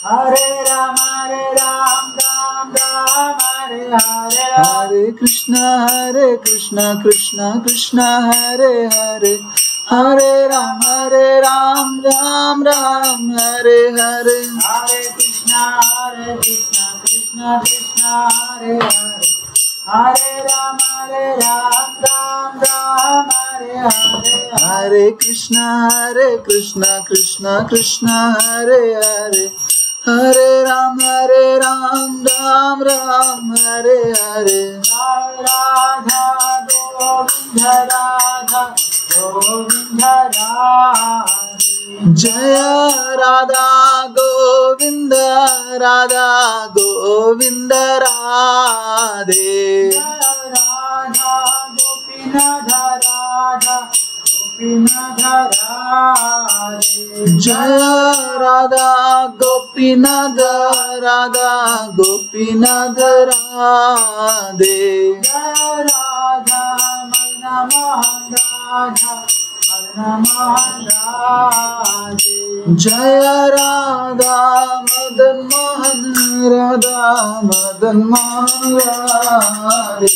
Hare Ram Ram Ram Hare Hare. Hare Krishna Krishna Krishna Hare Hare. Hare Ram Ram Ram Hare Hare. Hare Krishna Krishna Krishna Hare Hare. Hare Ram Ram Ram Hare Hare. Hare Krishna Krishna Krishna Hare Hare. Hare Ram Ram Ram Hare Hare. Radha Govinda Radha Govinda Radhe. Jaya Radha Govinda Radha Govinda Radhe. Jaya Radha Gopinatha Radha Gopinatha Radhe. Jaya Radha Gopinatha Radha Gopinatha Radhe. Jaya Radha Madana Mohan Radha Madana Mohan Radhe. Jaya Radha Madan Mohan Radha Madan Mohan Radhe.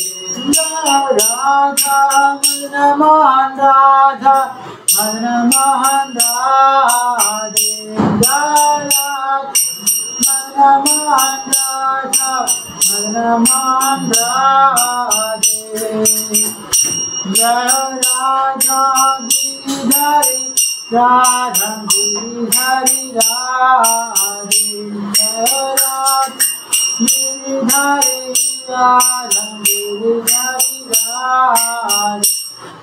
Jaya Radha Madana Mohan Radha Madana Mohan Radhe. Jaya Radha Mohan Radha Madana Mohan Radhe. Jaya Radha Giridhari Radha Giridhari Radhe. Jaya Radha Giridhari Radha Giridhari Radhe.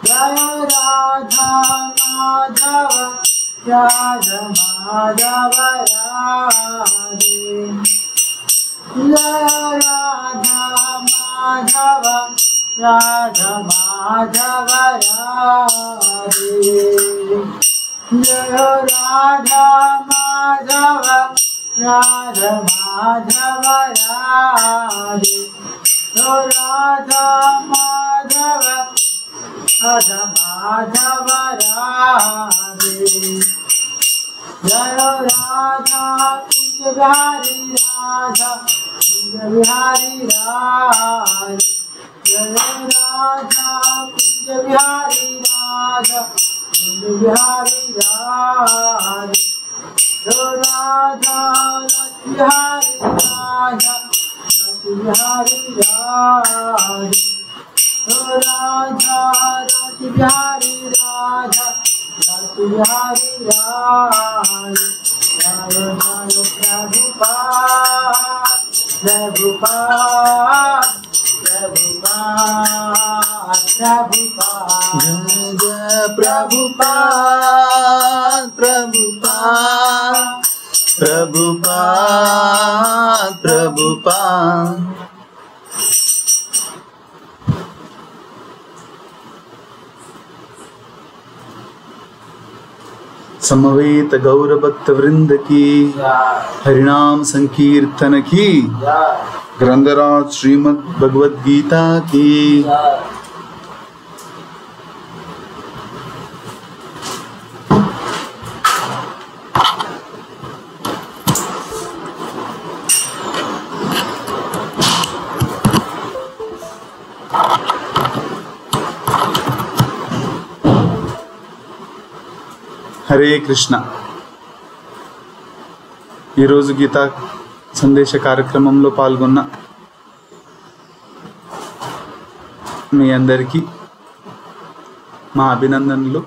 Jaya Radha Madhava Radha Madhava Radhe. Jaya Radha Madhava Radha Madhava Radhe. Jaya Radha Madhava Radha Madhava Radhe. Jaya Radha Madhava Radha Madhava Radhe. Jaya Radha Kunja Bihari Radha Kunja Bihari Radhe. Jaya Radha Kunja Bihari Radha Kunja Bihari Radhe. Jaya Radha Rasa Bihari Radha Rasa Bihari Radhe. Jaya Radha Rasa Bihari Radha Rasa Bihari Radhe. Jaya Jaya Prabhupada Prabhupada Prabhupada. Jaya Prabhupada Prabhupada Prabhupada Prabhupada. समवेत गौर भक्त वृंद की हरिनाम संकीर्तन की, ग्रंथराज श्रीमद् भगवद गीता की। హరే కృష్ణ. ఈరోజు గీతా సందేశ కార్యక్రమంలో పాల్గొన్న మీ అందరికీ మా అభినందనలు.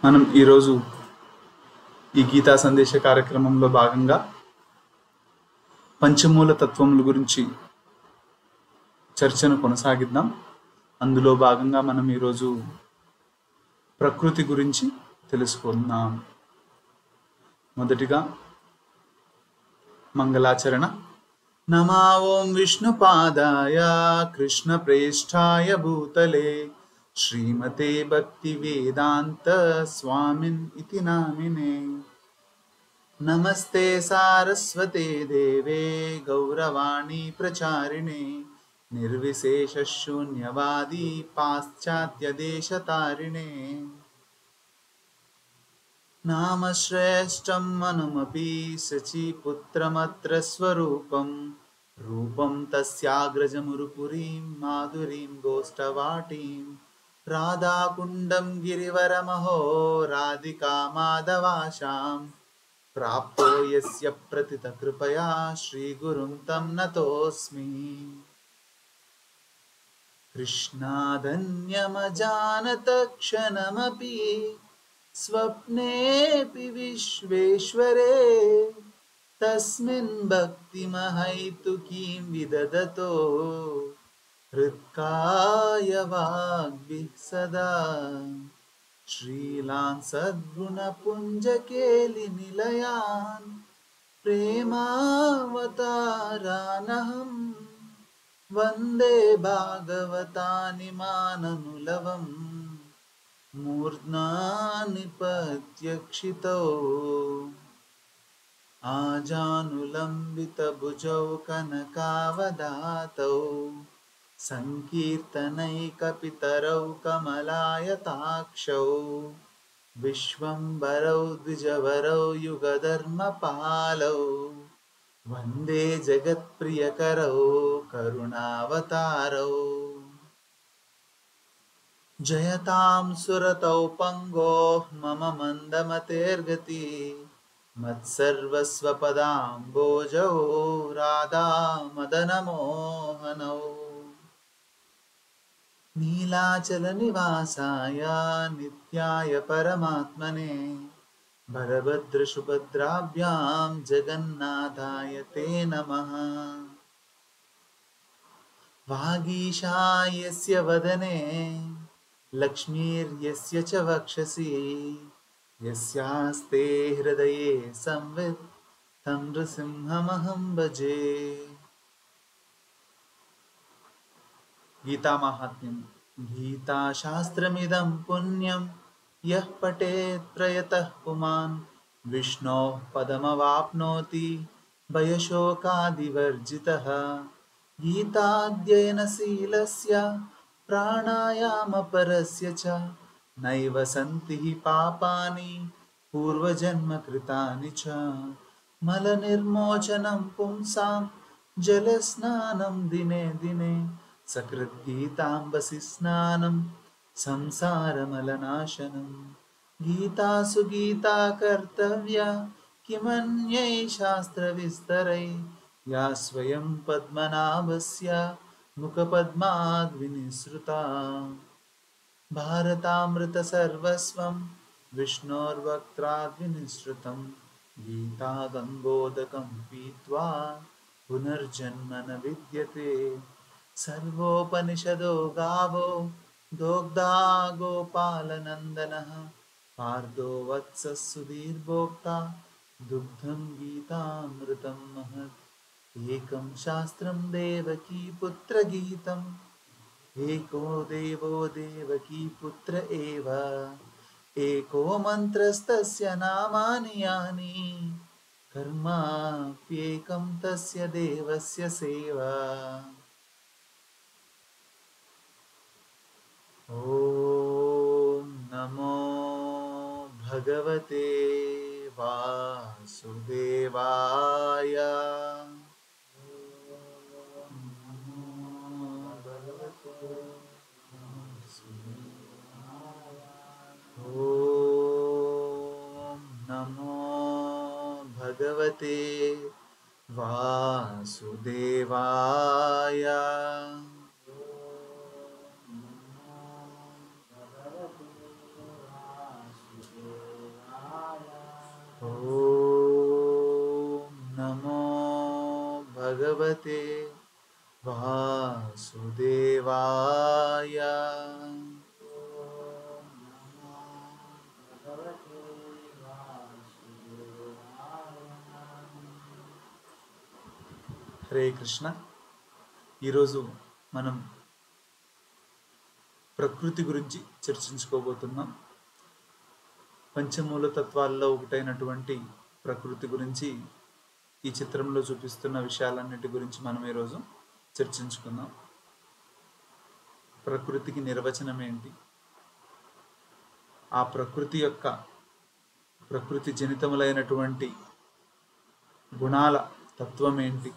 మనం ఈరోజు ఈ గీతా సందేశ కార్యక్రమంలో భాగంగా పంచమూల తత్వముల గురించి చర్చను కొనసాగిద్దాం. అందులో భాగంగా మనం ఈరోజు ప్రకృతి గురించి తెలుసుకుందాం. మొదటిగా మంగళాచరణ. నమా ఓం విష్ణుపాదాయ కృష్ణ ప్రేష్ఠాయ భూతలే శ్రీమతే భక్తి వేదాంత స్వామిన్ ఇతి నామినే. నమస్తే సారస్వతే దేవే గౌరవాణి ప్రచారిణే నిర్విశేష శూన్యవాది పాశ్చాత్య దేశతారిణే. नाम श्रेष्ठं मनुमपि शचीपुत्रमत्र स्वरूपं रूपं तस्याग्रजमुरुपुरीं माधुरीं गोष्ठवाटीं राधाकुण्डं गिरिवरमहो राधिका माधवाशां प्राप्तो यस्य प्रतितकृपया श्रीगुरुं तं नतोऽस्मि। कृष्णादन्यमजानत क्षणमपि स्वप्नेऽपि विश्वेश्वरे तस्मिन् भक्तिमहैतुकीं विदधतो हृत्काय वाग्भिः सदा श्रीलान् सद्गुणपुञ्जकेलिनिलयान् प्रेमावतारानहम् वन्दे भागवतानि माननुलवम् मूर्ध्ना निपत्यक्षितौ आजानुलम्बितभुजौ कनकावदातौ सङ्कीर्तनैकपितरौ कमलायताक्षौ विश्वम्भरौ द्विजवरौ युगधर्मपालौ वन्दे जगत्प्रियकरौ करुणावतारौ जयतां सुरतौ पङ्गोः मम मन्दमतेर्गति मत्सर्वस्वपदाम्बोजौ राधा मदनमोहनौ नीलाचलनिवासाय नित्याय परमात्मने भरभद्रसुभद्राभ्यां जगन्नाथाय ते नमः। वागीशायस्य वदने लक्ष्मीर्यस्य च वक्षसि यस्यास्ते हृदये संवित् तं नृसिंहमहं भजे। गीता महात्म्यं गीताशास्त्रमिदं पुण्यं यः पठेत् प्रयतः पुमान् विष्णोः पदमवाप्नोति भयशोकादिवर्जितः। गीताध्ययनशीलस्य प्राणायामपरस्य च नैव सन्ति हि पापानि पूर्वजन्मकृतानि च। मलनिर्मोचनं पुंसां जलस्नानं दिने दिने सकृद्गीताम्बसि स्नानं संसारमलनाशनं। गीतासु गीता कर्तव्या किमन्यै शास्त्रविस्तरै या स्वयं पद्मनाभस्य मुखपद्माद्विनिसृता। भारतामृतसर्वस्वं विष्णोर्वक्त्राद्विनिसृतं गीता गङ्गोदकं पीत्वा पुनर्जन्म न विद्यते। सर्वोपनिषदो गावो दोग्धा गोपालनन्दनः पार्थो वत्सः सुधीर्भोक्ता दुग्धं गीतामृतं महत्। एकं शास्त्रं देवकी पुत्रगीतम् एको देवो देवकी पुत्र एव एको मन्त्रस्तस्य नामानि यानि कर्माप्येकं तस्य देवस्य सेवा। ॐ नमो भगवते वासुदेवाय। ॐ नमो भगवते वासुदेवाय। ॐ नमो भगवते वासुदेवाय। హరే కృష్ణ. ఈరోజు మనం ప్రకృతి గురించి చర్చించుకోబోతున్నాం. పంచమూల తత్వాల్లో ఒకటైనటువంటి ప్రకృతి గురించి ఈ చిత్రంలో చూపిస్తున్న విషయాలన్నిటి గురించి మనం ఈరోజు చర్చించుకుందాం. ప్రకృతికి నిర్వచనం ఏంటి, ఆ ప్రకృతి యొక్క ప్రకృతి జనితములైనటువంటి గుణాల తత్వం ఏంటి,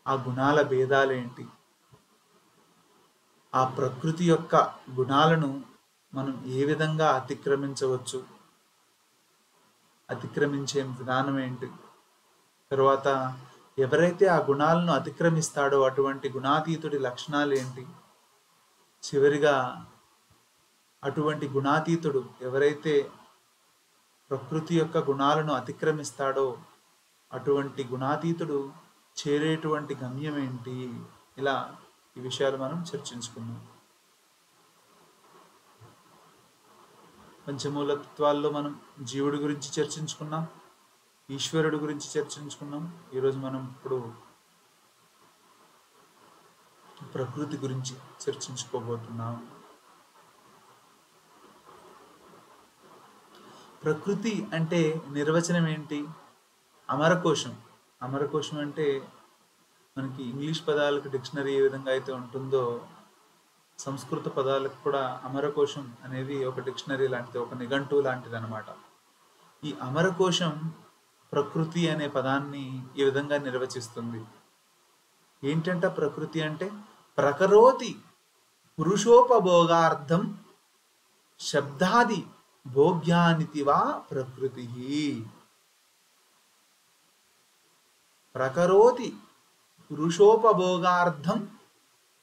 ఆ గుణాల భేదాలేంటి, ఆ ప్రకృతి యొక్క గుణాలను మనం ఏ విధంగా అతిక్రమించవచ్చు, అతిక్రమించే విధానం ఏంటి, తర్వాత ఎవరైతే ఆ గుణాలను అతిక్రమిస్తాడో అటువంటి గుణాతీతుడి లక్షణాలు ఏంటి, చివరిగా అటువంటి గుణాతీతుడు ఎవరైతే ప్రకృతి యొక్క గుణాలను అతిక్రమిస్తాడో అటువంటి గుణాతీతుడు చేరేటువంటి గమ్యం ఏంటి, ఇలా ఈ విషయాలు మనం చర్చించుకున్నాం. పంచమూల తత్వాల్లో మనం జీవుడి గురించి చర్చించుకున్నాం, ఈశ్వరుడు గురించి చర్చించుకున్నాం. ఈరోజు మనం ఇప్పుడు ప్రకృతి గురించి చర్చించుకోబోతున్నాం. ప్రకృతి అంటే నిర్వచనం ఏంటి? అమరకోశం. అమరకోశం అంటే మనకి ఇంగ్లీష్ పదాలకు డిక్షనరీ ఏ విధంగా అయితే ఉంటుందో సంస్కృత పదాలకు కూడా అమరకోశం అనేది ఒక డిక్షనరీ లాంటిది, ఒక నిఘంటువు లాంటిది అనమాట. ఈ అమరకోశం ప్రకృతి అనే పదాన్ని ఈ విధంగా నిర్వచిస్తుంది. ఏంటంట ప్రకృతి అంటే? ప్రకరోతి పురుషోపభోగార్థం శబ్దాది భోగ్యానితి వా ప్రకృతి. ప్రకరోతి పురుషోపభోగార్థం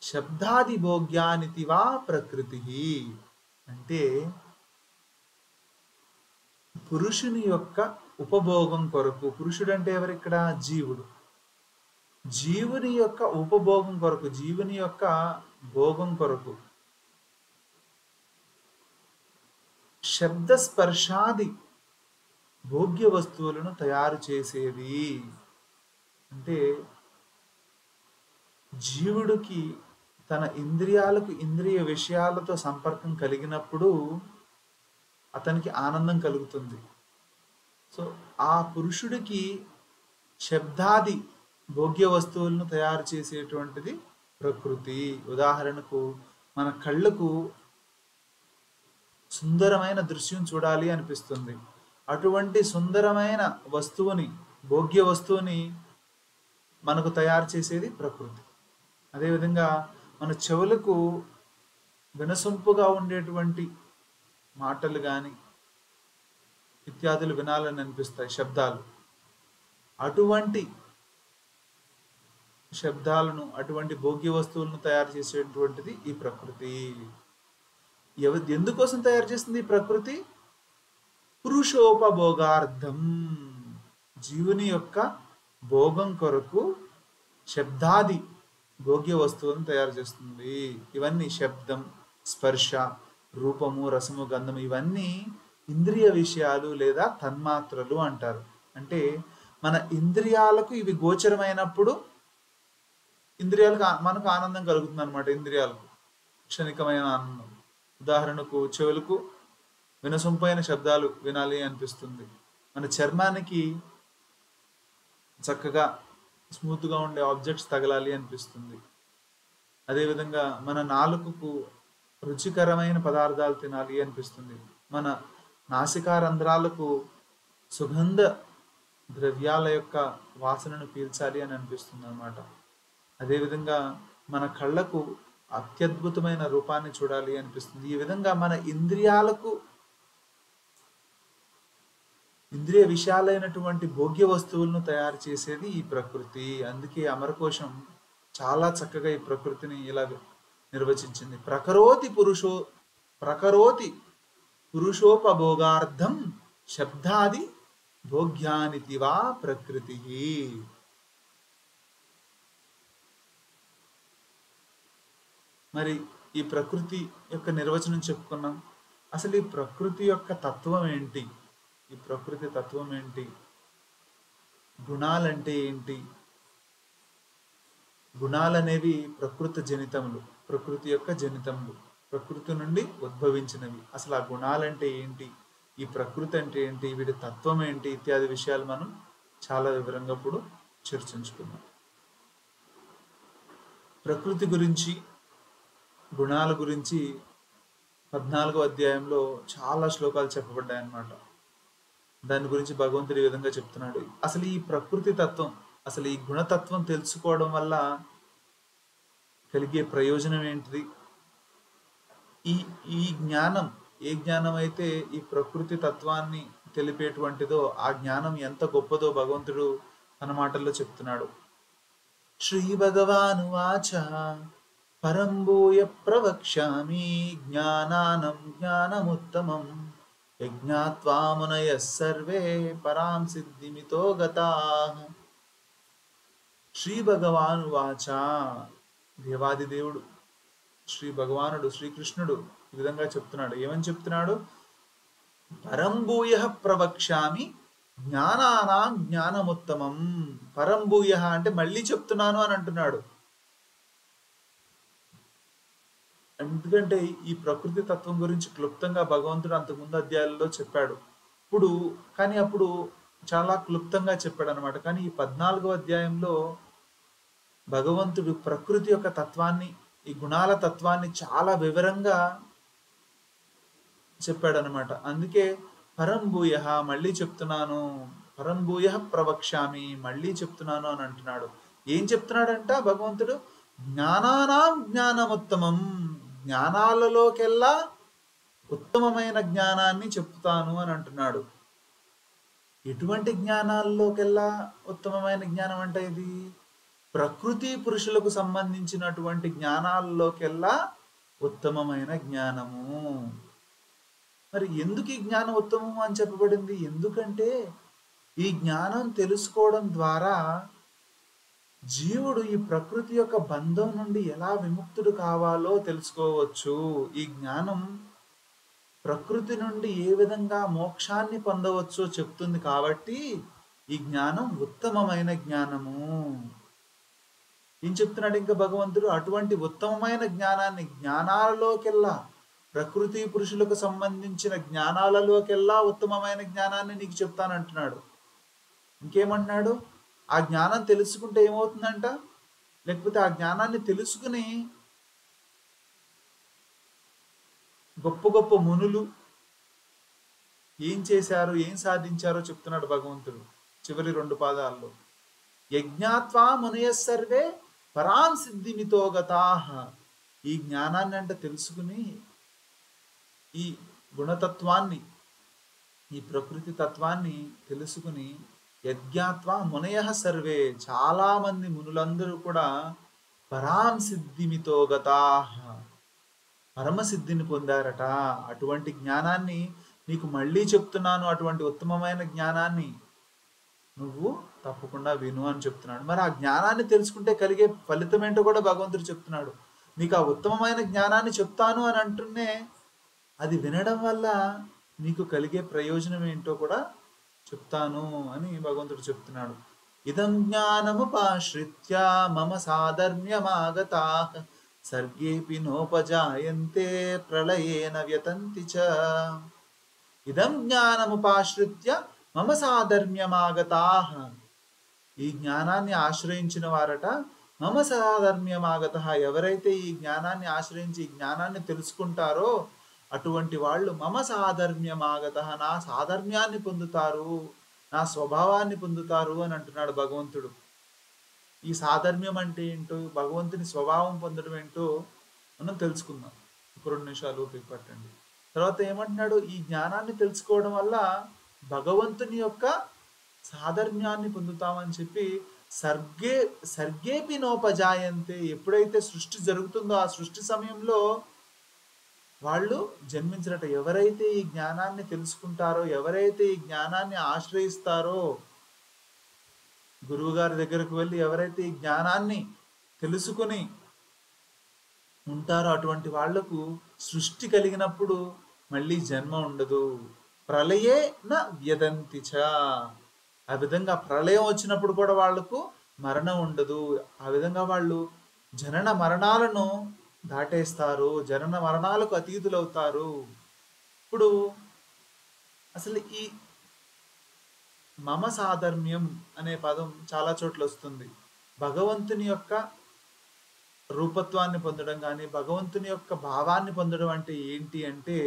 శబ్దాది భోగ్యానితి వా ప్రకృతి అంటే పురుషుని యొక్క ఉపభోగం కొరకు, పురుషుడు అంటే ఎవరిక్కడ? జీవుడు. జీవుని యొక్క ఉపభోగం కొరకు, జీవుని యొక్క భోగం కొరకు శబ్ద స్పర్శాది భోగ్య వస్తువులను తయారు చేసేది. అంటే జీవుడికి తన ఇంద్రియాలకు ఇంద్రియ విషయాలతో సంపర్కం కలిగినప్పుడు అతనికి ఆనందం కలుగుతుంది. సో ఆ పురుషుడికి శబ్దాది భోగ్య వస్తువులను తయారు చేసేటువంటిది ప్రకృతి. ఉదాహరణకు మన కళ్ళకు సుందరమైన దృశ్యం చూడాలి అనిపిస్తుంది. అటువంటి సుందరమైన వస్తువుని, భోగ్య వస్తువుని మనకు తయారు చేసేది ప్రకృతి. అదేవిధంగా మన చెవులకు వినసొంపుగా ఉండేటువంటి మాటలు కానీ ఇత్యాదులు వినాలని అనిపిస్తాయి, శబ్దాలు. అటువంటి శబ్దాలను, అటువంటి భోగ్య వస్తువులను తయారు చేసేటువంటిది ఈ ప్రకృతి. ఎందుకోసం తయారు చేస్తుంది ఈ ప్రకృతి? పురుషోపభోగార్థం, జీవుని యొక్క భోగం కొరకు శబ్దాది భోగ్య వస్తువులను తయారు చేస్తుంది. ఇవన్నీ శబ్దం, స్పర్శ, రూపము, రసము, గంధము ఇవన్నీ ఇంద్రియ విషయాలు లేదా తన్మాత్రలు అంటారు. అంటే మన ఇంద్రియాలకు ఇవి గోచరమైనప్పుడు ఇంద్రియాలకు మనకు ఆనందం కలుగుతుంది అనమాట. ఇంద్రియాలకు క్షణికమైన ఆనందం. ఉదాహరణకు చెవులకు వినసొంపైన శబ్దాలు వినాలి అనిపిస్తుంది. మన చర్మానికి చక్కగా స్మూత్గా ఉండే ఆబ్జెక్ట్స్ తగలాలి అనిపిస్తుంది. అదేవిధంగా మన నాలుకకు రుచికరమైన పదార్థాలు తినాలి అనిపిస్తుంది. మన నాసికారంధ్రాలకు సుగంధ ద్రవ్యాల యొక్క వాసనను పీల్చాలి అని అనిపిస్తుంది అన్నమాట. అదేవిధంగా మన కళ్ళకు అత్యద్భుతమైన రూపాన్ని చూడాలి అనిపిస్తుంది. ఈ విధంగా మన ఇంద్రియాలకు ఇంద్రియ విషయాలైనటువంటి భోగ్య వస్తువులను తయారు చేసేది ఈ ప్రకృతి. అందుకే అమరకోశం చాలా చక్కగా ఈ ప్రకృతిని ఇలా నిర్వచించింది. ప్రకరోతి పురుషోపభోగార్థం శబ్దాది భోగ్యానితి వా ప్రకృతి. మరి ఈ ప్రకృతి యొక్క నిర్వచనం చెప్పుకున్నాం. అసలు ఈ ప్రకృతి యొక్క తత్వం ఏంటి? ఈ ప్రకృతి తత్వం ఏంటి? గుణాలంటే ఏంటి? గుణాలనేవి ప్రకృతి జనితములు, ప్రకృతి యొక్క జనితములు, ప్రకృతి నుండి ఉద్భవించినవి. అసలు ఆ గుణాలంటే ఏంటి, ఈ ప్రకృతి అంటే ఏంటి, వీటి తత్వం ఏంటి ఇత్యాది విషయాలు మనం చాలా వివరంగా ఇప్పుడు చర్చించుకున్నాం. ప్రకృతి గురించి, గుణాల గురించి 14వ అధ్యాయంలో చాలా శ్లోకాలు చెప్పబడ్డాయి అన్నమాట. దాని గురించి భగవంతుడు ఈ విధంగా చెప్తున్నాడు. అసలు ఈ ప్రకృతి తత్వం, అసలు ఈ గుణతత్వం తెలుసుకోవడం వల్ల కలిగే ప్రయోజనం ఏంటిది? ఈ ఈ జ్ఞానం, ఏ జ్ఞానం అయితే ఈ ప్రకృతి తత్వాన్ని తెలిపేటువంటిదో ఆ జ్ఞానం ఎంత గొప్పదో భగవంతుడు తన మాటల్లో చెప్తున్నాడు. శ్రీ భగవానువాచ పరం భూయ ప్రవక్ష్యామి జ్ఞానానం జ్ఞానముత్తమం యజ్ఞాత్వా మునయః సర్వే పరాం సిద్ధిమితో గతాః. శ్రీ భగవానువాచ, దేవాది దేవుడు శ్రీ భగవానుడు శ్రీకృష్ణుడు ఈ విధంగా చెప్తున్నాడు. ఏమని చెప్తున్నాడు? పరం భూయ ప్రవక్ష్యామి జ్ఞానానాం జ్ఞానముత్తమం. పరం భూయ అంటే మళ్ళీ చెప్తున్నాను అని అంటున్నాడు. ఎందుకంటే ఈ ప్రకృతి తత్వం గురించి క్లుప్తంగా భగవంతుడు అంతకుముందు అధ్యాయాలలో చెప్పాడు. అప్పుడు చాలా క్లుప్తంగా చెప్పాడు అనమాట. కానీ ఈ 14వ అధ్యాయంలో భగవంతుడు ప్రకృతి యొక్క తత్వాన్ని, ఈ గుణాల తత్వాన్ని చాలా వివరంగా చెప్పాడు అనమాట. అందుకే పరం భూయ మళ్ళీ చెప్తున్నాను, పరం భూయ ప్రవక్ష్యామి మళ్ళీ చెప్తున్నాను అని అంటున్నాడు. ఏం చెప్తున్నాడంట భగవంతుడు? జ్ఞానానాం జ్ఞానముత్తమం, జ్ఞానాలలోకెల్లా ఉత్తమమైన జ్ఞానాన్ని చెప్తాను అని అంటున్నాడు. ఎటువంటి జ్ఞానాల్లోకెల్లా ఉత్తమమైన జ్ఞానం అంటే ఇది ప్రకృతి పురుషులకు సంబంధించినటువంటి జ్ఞానాల్లోకెల్లా ఉత్తమమైన జ్ఞానము. మరి ఎందుకు ఈ జ్ఞానం ఉత్తమము అని చెప్పబడింది? ఎందుకంటే ఈ జ్ఞానం తెలుసుకోవడం ద్వారా జీవుడు ఈ ప్రకృతి యొక్క బంధం నుండి ఎలా విముక్తుడు కావాలో తెలుసుకోవచ్చు. ఈ జ్ఞానం ప్రకృతి నుండి ఏ విధంగా మోక్షాన్ని పొందవచ్చో చెప్తుంది. కాబట్టి ఈ జ్ఞానం ఉత్తమమైన జ్ఞానము. ఏం చెప్తున్నాడు ఇంకా భగవంతుడు? అటువంటి ఉత్తమమైన జ్ఞానాన్ని, జ్ఞానాలలోకెల్లా, ప్రకృతి పురుషులకు సంబంధించిన జ్ఞానాలలోకెల్లా ఉత్తమమైన జ్ఞానాన్ని నీకు చెప్తానంటున్నాడు. ఇంకేమంటున్నాడు? ఆ జ్ఞానం తెలుసుకుంటే ఏమవుతుందంట? లేకపోతే ఆ జ్ఞానాన్ని తెలుసుకుని గొప్ప గొప్ప మునులు ఏం చేశారు, ఏం సాధించారో చెప్తున్నాడు భగవంతుడు చివరి 2 పాదాల్లో. యజ్ఞాత్వా మునయః సర్వే పరాం సిద్ధిమితో గతాః. ఈ జ్ఞానాన్ని అంటే తెలుసుకుని ఈ గుణతత్వాన్ని, ఈ ప్రకృతి తత్వాన్ని తెలుసుకుని యజ్ఞాత్వా మునయః సర్వే, చాలా మంది మునులందరూ కూడా పరాం సిద్ధిమితో గతాః, పరమసిద్ధిని పొందారట. అటువంటి జ్ఞానాన్ని నీకు మళ్ళీ చెప్తున్నాను. అటువంటి ఉత్తమమైన జ్ఞానాన్ని నువ్వు తప్పకుండా విను అని చెప్తున్నాడు. మరి ఆ జ్ఞానాన్ని తెలుసుకుంటే కలిగే ఫలితం ఏంటో కూడా భగవంతుడు చెప్తున్నాడు. నీకు ఆ ఉత్తమమైన జ్ఞానాన్ని చెప్తాను అని అంటూనే అది వినడం వల్ల నీకు కలిగే ప్రయోజనం ఏంటో కూడా చెప్తాను అని భగవంతుడు చెప్తున్నాడు. ఇదం జ్ఞానముపాశ్రిత్య మమ సాధర్మ్యమాగతాః సర్గేపి నోపజాయంతే ప్రళయేన వ్యతంతి చ. ఇదం జ్ఞానముపాశ్రిత్య మమ సాధర్మ్యమాగతాః. ఈ జ్ఞానాన్ని ఆశ్రయించిన వారట మమ సాధర్మ్యమాగతః. ఎవరైతే ఈ జ్ఞానాన్ని ఆశ్రయించి ఈ జ్ఞానాన్ని తెలుసుకుంటారో అటువంటి వాళ్ళు మమ సాధర్మ్యమాగతః, నా సాధర్మ్యాన్ని పొందుతారు, నా స్వభావాన్ని పొందుతారు అని అంటున్నాడు భగవంతుడు. ఈ సాధర్మ్యం అంటే ఏంటో, భగవంతుని స్వభావం పొందడం ఏంటో మనం తెలుసుకుందాం. ఒక 2 నిమిషాలు ఓపిక పట్టండి. తర్వాత ఏమంటున్నాడు? ఈ జ్ఞానాన్ని తెలుసుకోవడం వల్ల భగవంతుని యొక్క సాధర్మ్యాన్ని పొందుతామని చెప్పి సర్గేపి నోపజాయంతే. ఎప్పుడైతే సృష్టి జరుగుతుందో ఆ సృష్టి సమయంలో వాళ్ళు జన్మించరట. ఎవరైతే ఈ జ్ఞానాన్ని తెలుసుకుంటారో, ఎవరైతే ఈ జ్ఞానాన్ని ఆశ్రయిస్తారో, గురువు గారి దగ్గరకు వెళ్ళి ఎవరైతే ఈ జ్ఞానాన్ని తెలుసుకుని ఉంటారో అటువంటి వాళ్లకు సృష్టి కలిగినప్పుడు మళ్ళీ జన్మ ఉండదు. ప్రళయే న వ్యదంతి చ. ఆ విధంగా ప్రళయం వచ్చినప్పుడు కూడా వాళ్లకు మరణం ఉండదు. ఆ విధంగా వాళ్ళు జనన మరణాలను దాటేస్తారు, జనన మరణాలకు అతీతులవుతారు. ఇప్పుడు అసలు ఈ మమ సాధర్మ్యం అనే పదం చాలా చోట్ల వస్తుంది. భగవంతుని యొక్క రూపత్వాన్ని పొందడం కానీ, భగవంతుని యొక్క భావాన్ని పొందడం అంటే ఏంటి అంటే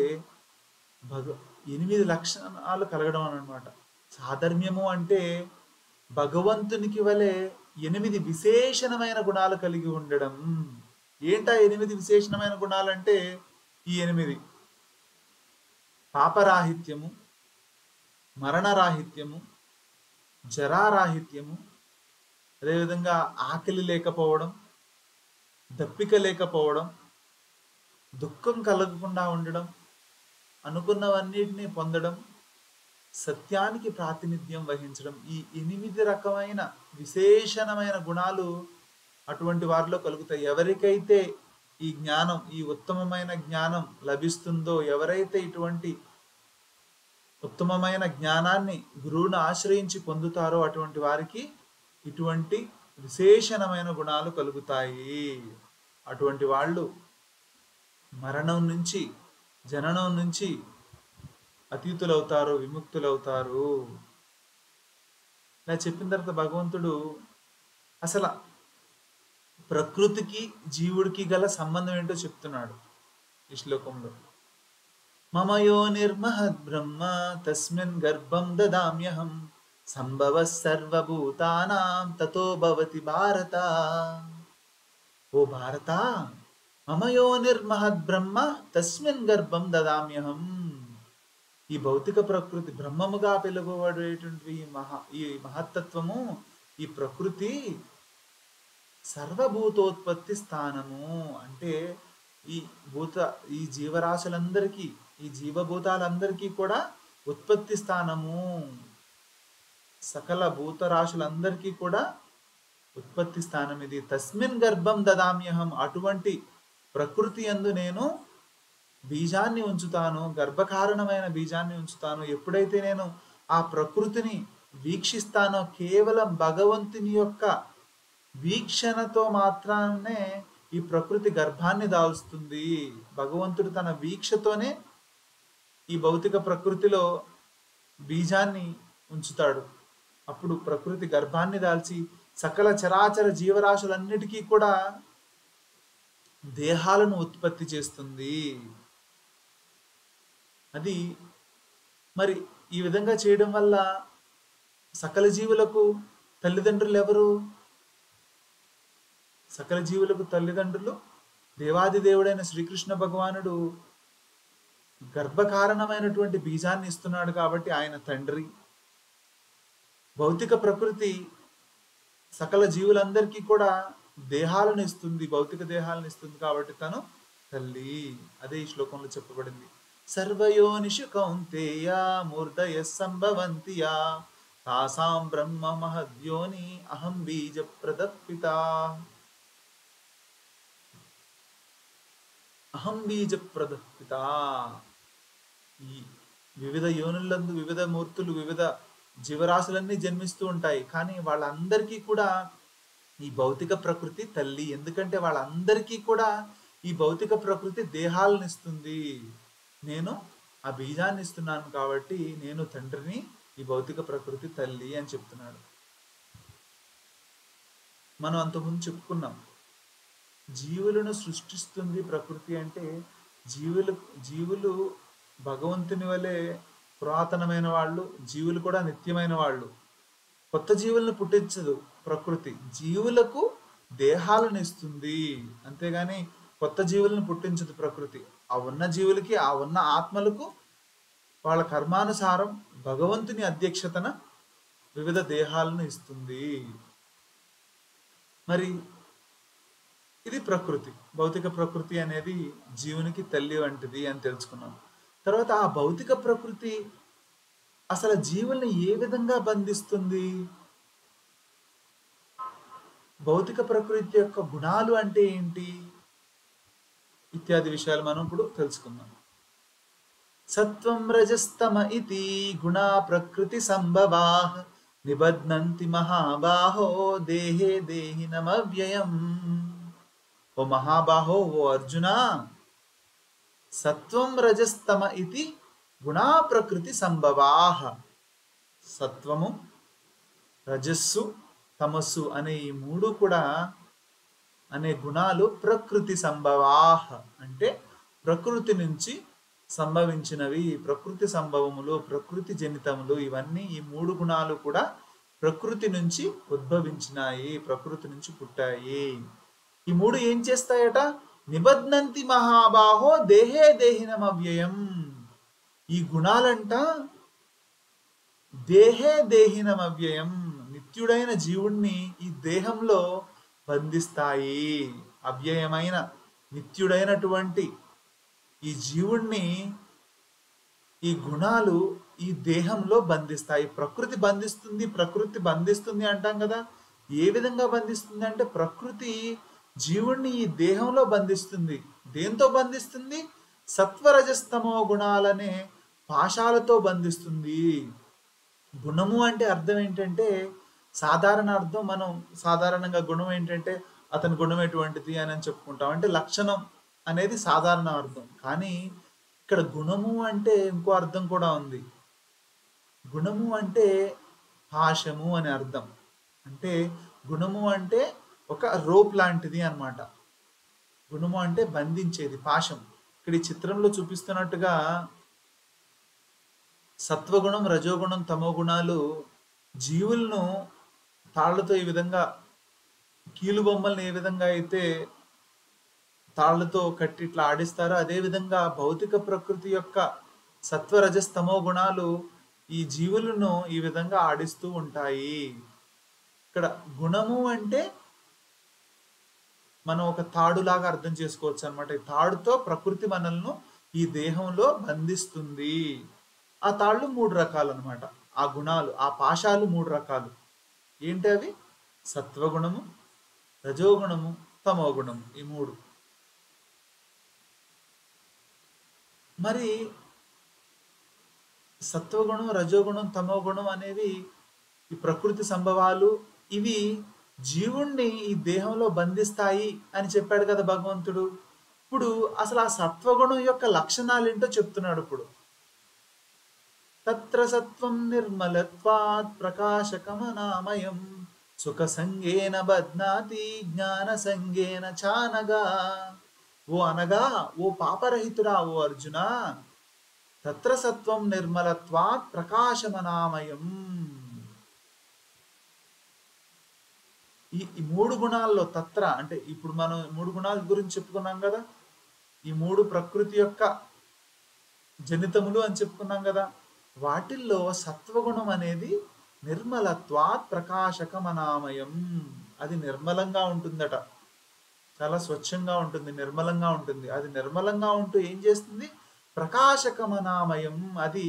8 లక్షణాలు కలగడం అన్నమాట. సాధర్మ్యము అంటే భగవంతునికి వలె 8 విశేషణమైన గుణాలు కలిగి ఉండడం. ఏంటా 8 విశేషణమైన గుణాలంటే ఈ 8: పాపరాహిత్యము, మరణరాహిత్యము, జరారాహిత్యము, అదేవిధంగా ఆకలి లేకపోవడం, దప్పిక లేకపోవడం, దుఃఖం కలగకుండా ఉండడం, అనుకున్నవన్నిటినీ పొందడం, సత్యానికి ప్రాతినిధ్యం వహించడం. ఈ 8 రకమైన విశేషణమైన గుణాలు అటువంటి వారిలో కలుగుతాయి. ఎవరికైతే ఈ జ్ఞానం, ఈ ఉత్తమమైన జ్ఞానం లభిస్తుందో, ఎవరైతే ఇటువంటి ఉత్తమమైన జ్ఞానాన్ని గురువును ఆశ్రయించి పొందుతారో అటువంటి వారికి ఇటువంటి విశేషణమైన గుణాలు కలుగుతాయి. అటువంటి వాళ్ళు మరణం నుంచి, జననం నుంచి అతీతులవుతారు, విముక్తులవుతారు. ఇలా చెప్పిన తర్వాత భగవంతుడు అసలు ప్రకృతికి జీవుడికి గల సంబంధం ఏంటో చెప్తున్నాడు ఈ శ్లోకంలో. మమ యోనిర్మహద్ బ్రహ్మ తస్మిన్ గర్భం దదామ్యహం సంభవ సర్వభూతానాం తతో భవతి భారత. ఓ భారత, మమ యోనిర్మహద్ బ్రహ్మ తస్మిన్ గర్భం దదామ్యహం. ఈ భౌతిక ప్రకృతి బ్రహ్మముగా పిలువబడేటువంటి ఈ మహత్తత్వము, ఈ ప్రకృతి సర్వభూతోత్పత్తి స్థానము. అంటే ఈ జీవరాశులందరికీ, ఈ జీవభూతాలందరికీ కూడా ఉత్పత్తి స్థానము. సకల భూతరాశులందరికీ కూడా ఉత్పత్తి స్థానం ఇది. తస్మిన్ గర్భం దదామ్యహం. అటువంటి ప్రకృతి యందు నేను బీజాన్ని ఉంచుతాను, గర్భకారణమైన బీజాన్ని ఉంచుతాను. ఎప్పుడైతే నేను ఆ ప్రకృతిని వీక్షిస్తానో, కేవలం భగవంతుని యొక్క వీక్షణతో మాత్రానే ఈ ప్రకృతి గర్భాన్ని దాల్స్తుంది. భగవంతుడు తన వీక్షతోనే ఈ భౌతిక ప్రకృతిలో బీజాన్ని ఉంచుతాడు. అప్పుడు ప్రకృతి గర్భాన్ని దాల్చి సకల చరాచర జీవరాశులన్నిటికీ కూడా దేహాలను ఉత్పత్తి చేస్తుంది. అది మరి ఈ విధంగా చేయడం వల్ల సకల జీవులకు తల్లిదండ్రులు ఎవరు? సకల జీవులకు తల్లిదండ్రులు దేవాది దేవుడైన శ్రీకృష్ణ భగవానుడు గర్భకారణమైనటువంటి బీజాన్ని ఇస్తున్నాడు కాబట్టి ఆయన తండ్రి. భౌతిక ప్రకృతి సకల జీవులందరికీ కూడా దేహాలను ఇస్తుంది, భౌతిక దేహాలను ఇస్తుంది కాబట్టి తను తల్లి. అదే ఈ శ్లోకంలో చెప్పబడింది. సర్వయోనిషు కౌంతేయ మూర్ధయ సంభవంతియా తాసాం బ్రహ్మ మహద్యోని అహం బీజ ప్రదపిత. అహం బీజ ప్రదపిత. ఈ వివిధ యోనులందు వివిధ మూర్తులు, వివిధ జీవరాశులన్నీ జన్మిస్తూ ఉంటాయి. కానీ వాళ్ళందరికీ కూడా ఈ భౌతిక ప్రకృతి తల్లి. ఎందుకంటే వాళ్ళందరికీ కూడా ఈ భౌతిక ప్రకృతి దేహాలను ఇస్తుంది. నేను ఆ బీజాన్ని ఇస్తున్నాను కాబట్టి నేను తండ్రిని, ఈ భౌతిక ప్రకృతి తల్లి అని చెప్తున్నాడు. మనం అంతకుముందు చెప్పుకున్నాం, జీవులను సృష్టిస్తుంది ప్రకృతి. అంటే జీవులు భగవంతుని వలె పురాతనమైన వాళ్ళు, జీవులు కూడా నిత్యమైన వాళ్ళు. కొత్త జీవులను పుట్టించదు ప్రకృతి, జీవులకు దేహాలను ఇస్తుంది. అంతేగాని కొత్త జీవులను పుట్టించదు ప్రకృతి. ఆ ఉన్న జీవులకి, ఆ ఉన్న ఆత్మలకు వాళ్ళ కర్మానుసారం భగవంతుని అధ్యక్షతన వివిధ దేహాలను ఇస్తుంది. మరి ఇది ప్రకృతి. భౌతిక ప్రకృతి అనేది జీవునికి తల్లి వంటిది అని తెలుసుకున్నాం. తర్వాత ఆ భౌతిక ప్రకృతి అసలు జీవుల్ని ఏ విధంగా బంధిస్తుంది? భౌతిక ప్రకృతి యొక్క గుణాలు అంటే ఏంటి ఇత్యాది విషయాలు మనం ఇప్పుడు తెలుసుకుందాం. సత్వం రజస్తమ ఇతి గుణా ప్రకృతి సంభవా నిబధ్నంతి మహాబాహో దేహే దేహినమవ్యయం. ఓ మహాబాహో, ఓ అర్జున, సత్వం రజస్తమ ఇతి గుణా ప్రకృతి సంభవాః. సత్వము, రజస్సు, తమస్సు అనే ఈ మూడు కూడా అనే గుణాలు ప్రకృతి సంభవాః అంటే ప్రకృతి నుంచి సంభవించినవి, ప్రకృతి సంభవములు, ప్రకృతి జనితములు, ఇవన్నీ ఈ మూడు గుణాలు కూడా ప్రకృతి నుంచి ఉద్భవించినాయి, ప్రకృతి నుంచి పుట్టాయి. ఈ మూడు ఏం చేస్తాయట? నిబధ్నంతి మహాబాహో దేహే దేహినమవ్యయం. ఈ గుణాలంట దేహే దేహినమవ్యయం, నిత్యుడైన జీవుణ్ణి ఈ దేహంలో బంధిస్తాయి. అవ్యయమైన నిత్యుడైనటువంటి ఈ జీవుణ్ణి ఈ గుణాలు ఈ దేహంలో బంధిస్తాయి. ప్రకృతి బంధిస్తుంది, ప్రకృతి బంధిస్తుంది అంటాం కదా. ఏ విధంగా బంధిస్తుంది అంటే ప్రకృతి జీవుణ్ణి ఈ దేహంలో బంధిస్తుంది. దేంతో బంధిస్తుంది? సత్వరజస్తమో గుణాలనే పాశాలతో బంధిస్తుంది. గుణము అంటే అర్థం ఏంటంటే, సాధారణ అర్థం మనం సాధారణంగా గుణం ఏంటంటే అతని గుణం ఎటువంటిది అని చెప్పుకుంటాం, అంటే లక్షణం అనేది సాధారణ అర్థం. కానీ ఇక్కడ గుణము అంటే ఇంకో అర్థం కూడా ఉంది. గుణము అంటే పాశము అని అర్థం. అంటే గుణము అంటే ఒక రోప్ లాంటిది అన్నమాట. గుణము అంటే బంధించేది, పాశం. ఇక్కడ ఈ చిత్రంలో చూపిస్తున్నట్టుగా సత్వగుణం, రజోగుణం, తమో గుణాలు జీవులను తాళ్లతో ఈ విధంగా, కీలు బొమ్మల్ని ఏ విధంగా అయితే తాళ్లతో కట్టి ఇట్లా ఆడిస్తారో, అదేవిధంగా భౌతిక ప్రకృతి యొక్క సత్వరజస్తమో గుణాలు ఈ జీవులను ఈ విధంగా ఆడిస్తూ ఉంటాయి. ఇక్కడ గుణము అంటే మనం ఒక తాడులాగా అర్థం చేసుకోవచ్చు అనమాట. ఈ తాడుతో ప్రకృతి మనల్ని ఈ దేహంలో బంధిస్తుంది. ఆ తాళ్ళు మూడు రకాలు అనమాట. ఆ గుణాలు, ఆ పాశాలు మూడు రకాలు. ఏంటి అవి? సత్వగుణము, రజోగుణము, తమో గుణము, ఈ మూడు. మరి సత్వగుణం, రజోగుణం, తమో గుణం అనేవి ఈ ప్రకృతి సంభవాలు. ఇవి జీవుణ్ణి ఈ దేహంలో బంధిస్తాయి అని చెప్పాడు కదా భగవంతుడు. ఇప్పుడు అసలు ఆ సత్వగుణం యొక్క లక్షణాలు ఏంటో చెప్తున్నాడు. ఇప్పుడు తత్ర సత్వం నిర్మలత్వాత్ ప్రకాశకమనామయం సుఖ సంగేన బధ్నాతి జ్ఞాన సంగేన చానగా. ఓ అనగా, ఓ పాపరహితుడా, ఓ అర్జున, తత్ర సత్వం నిర్మలత్వాత్ ప్రకాశమనామయం. ఈ మూడు గుణాల్లో తత్ర అంటే ఇప్పుడు మనం మూడు గుణాల గురించి చెప్పుకున్నాం కదా. ఈ మూడు ప్రకృతి యొక్క జనితములు అని చెప్పుకున్నాం కదా. వాటిల్లో సత్వగుణం అనేది నిర్మలత్వాత్ ప్రకాశకమనామయం. అది నిర్మలంగా ఉంటుందట, చాలా స్వచ్ఛంగా ఉంటుంది, నిర్మలంగా ఉంటుంది. అది నిర్మలంగా ఉంటూ ఏం చేస్తుంది? ప్రకాశకమనామయం, అది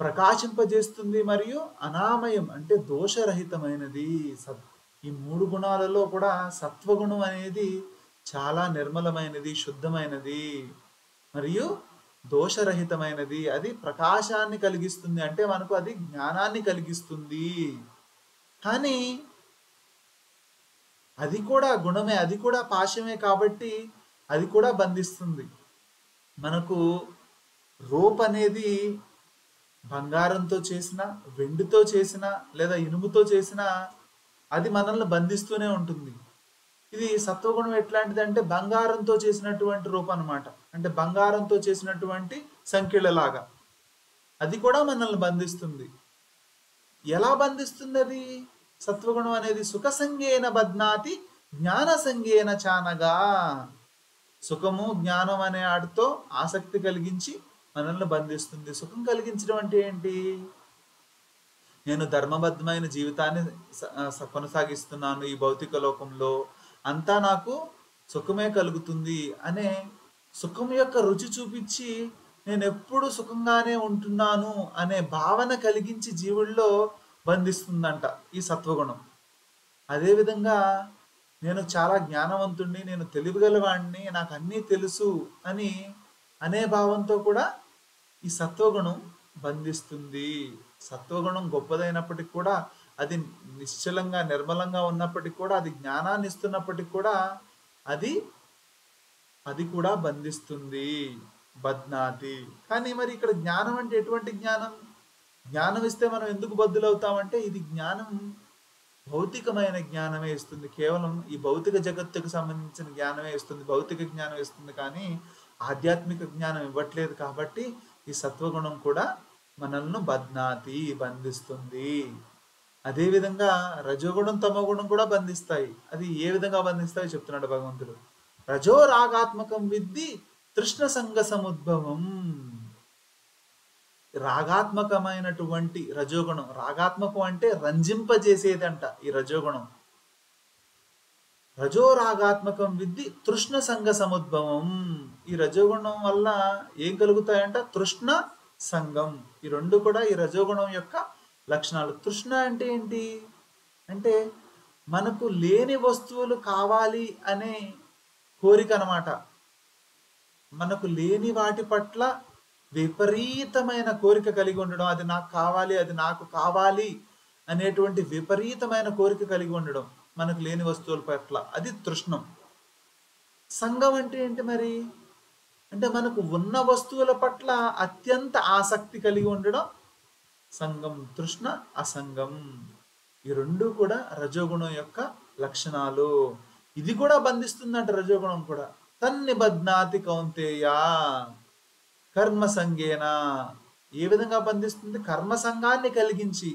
ప్రకాశింపజేస్తుంది. మరియు అనామయం అంటే దోషరహితమైనది. ఈ మూడు గుణాలలో కూడా సత్వగుణం అనేది చాలా నిర్మలమైనది, శుద్ధమైనది మరియు దోషరహితమైనది. అది ప్రకాశాన్ని కలిగిస్తుంది, అంటే మనకు అది జ్ఞానాన్ని కలిగిస్తుంది. కానీ అది కూడా గుణమే, అది కూడా పాశమే, కాబట్టి అది కూడా బంధిస్తుంది. మనకు రోప్ అనేది బంగారంతో చేసిన, వెండితో చేసిన, లేదా ఇనుముతో చేసిన, అది మనల్ని బంధిస్తూనే ఉంటుంది. ఇది సత్వగుణం ఎట్లాంటిది అంటే బంగారంతో చేసినటువంటి రూపం అనమాట. అంటే బంగారంతో చేసినటువంటి సంఖ్యలలాగా అది కూడా మనల్ని బంధిస్తుంది. ఎలా బంధిస్తుంది అది? సత్వగుణం అనేది సుఖ సంగేన బధ్నాతి జ్ఞాన సంగేన చానగా. సుఖము, జ్ఞానం అనే ఆటితో ఆసక్తి కలిగించి మనల్ని బంధిస్తుంది. సుఖం కలిగించడం అంటే ఏంటి? నేను ధర్మబద్ధమైన జీవితాన్ని కొనసాగిస్తున్నాను ఈ భౌతిక లోకంలో, అంతా నాకు సుఖమే కలుగుతుంది అనే సుఖం యొక్క రుచి చూపించి నేను ఎప్పుడు సుఖంగానే ఉంటున్నాను అనే భావన కలిగించి జీవుల్లో బంధిస్తుందంట ఈ సత్వగుణం. అదేవిధంగా నేను చాలా జ్ఞానవంతుణ్ణి, నేను తెలివిగలవాడిని, నాకు అన్నీ తెలుసు అని అనే భావంతో కూడా ఈ సత్వగుణం బంధిస్తుంది. సత్వగుణం గొప్పదైనప్పటికీ కూడా, అది నిశ్చలంగా నిర్మలంగా ఉన్నప్పటికీ కూడా, అది జ్ఞానాన్ని ఇస్తున్నప్పటికీ కూడా అది కూడా బంధిస్తుంది, బధ్నాతి. కానీ మరి ఇక్కడ జ్ఞానం అంటే ఎటువంటి జ్ఞానం? జ్ఞానం ఇస్తే మనం ఎందుకు బద్ధులవుతామంటే, ఇది జ్ఞానం భౌతికమైన జ్ఞానమే ఇస్తుంది, కేవలం ఈ భౌతిక జగత్తుకు సంబంధించిన జ్ఞానమే ఇస్తుంది, భౌతిక జ్ఞానం ఇస్తుంది. కానీ ఆధ్యాత్మిక జ్ఞానం ఇవ్వట్లేదు కాబట్టి ఈ సత్వగుణం కూడా మనల్ని బంధిస్తుంది. అదేవిధంగా రజోగుణం తమోగుణం కూడా బంధిస్తాయి. అది ఏ విధంగా బంధిస్తాయో చెప్తున్నాడు భగవంతుడు. రజో రాగాత్మకం విద్ధి తృష్ణ సంగ సముద్భవం. రాగాత్మకమైనటువంటి రజోగుణం, రాగాత్మకం అంటే రంజింపజేసేదంట ఈ రజోగుణం. రజో రాగాత్మకం విద్ధి తృష్ణ సంగ సముద్భవం. ఈ రజోగుణం వల్ల ఏం కలుగుతాయంట? తృష్ణ సంగం. ఈ రెండు కూడా ఈ రజోగుణం యొక్క లక్షణాలు. తృష్ణ అంటే ఏంటి అంటే మనకు లేని వస్తువులు కావాలి అనే కోరిక అన్నమాట. మనకు లేని వాటి పట్ల విపరీతమైన కోరిక కలిగి ఉండడం, అది నాకు కావాలి, అది నాకు కావాలి అనేటువంటి విపరీతమైన కోరిక కలిగి ఉండడం మనకు లేని వస్తువుల పట్ల, అది తృష్ణం. సంగం అంటే ఏంటి మరి అంటే మనకు ఉన్న వస్తువుల పట్ల అత్యంత ఆసక్తి కలిగి ఉండడం సంగం. తృష్ణ అసంగం. ఈ రెండు కూడా రజోగుణం యొక్క లక్షణాలు. ఇది కూడా బంధిస్తుందంట రజోగుణం కూడా. తన్నిబధ్నాతి కౌంతేయ కర్మ సంగేన. ఏ విధంగా బంధిస్తుంది? కర్మ సంఘాన్ని కలిగించి,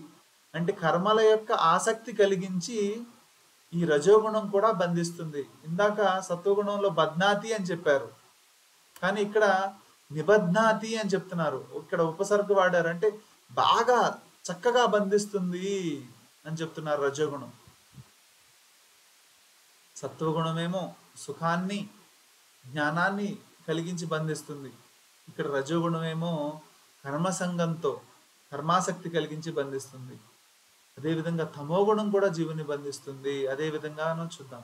అంటే కర్మల యొక్క ఆసక్తి కలిగించి ఈ రజోగుణం కూడా బంధిస్తుంది. ఇందాక సత్వగుణంలో బధ్నాతి అని చెప్పారు, కానీ ఇక్కడ నిబధ్నాతి అని చెప్తున్నారు. ఇక్కడ ఉపసర్గ వాడారు, అంటే బాగా చక్కగా బంధిస్తుంది అని చెప్తున్నారు రజోగుణం. సత్వగుణమేమో సుఖాన్ని జ్ఞానాన్ని కలిగించి బంధిస్తుంది. ఇక్కడ రజోగుణమేమో కర్మసంగంతో కర్మాసక్తి కలిగించి బంధిస్తుంది. అదేవిధంగా తమోగుణం కూడా జీవుని బంధిస్తుంది. అదే విధంగాను చూద్దాం.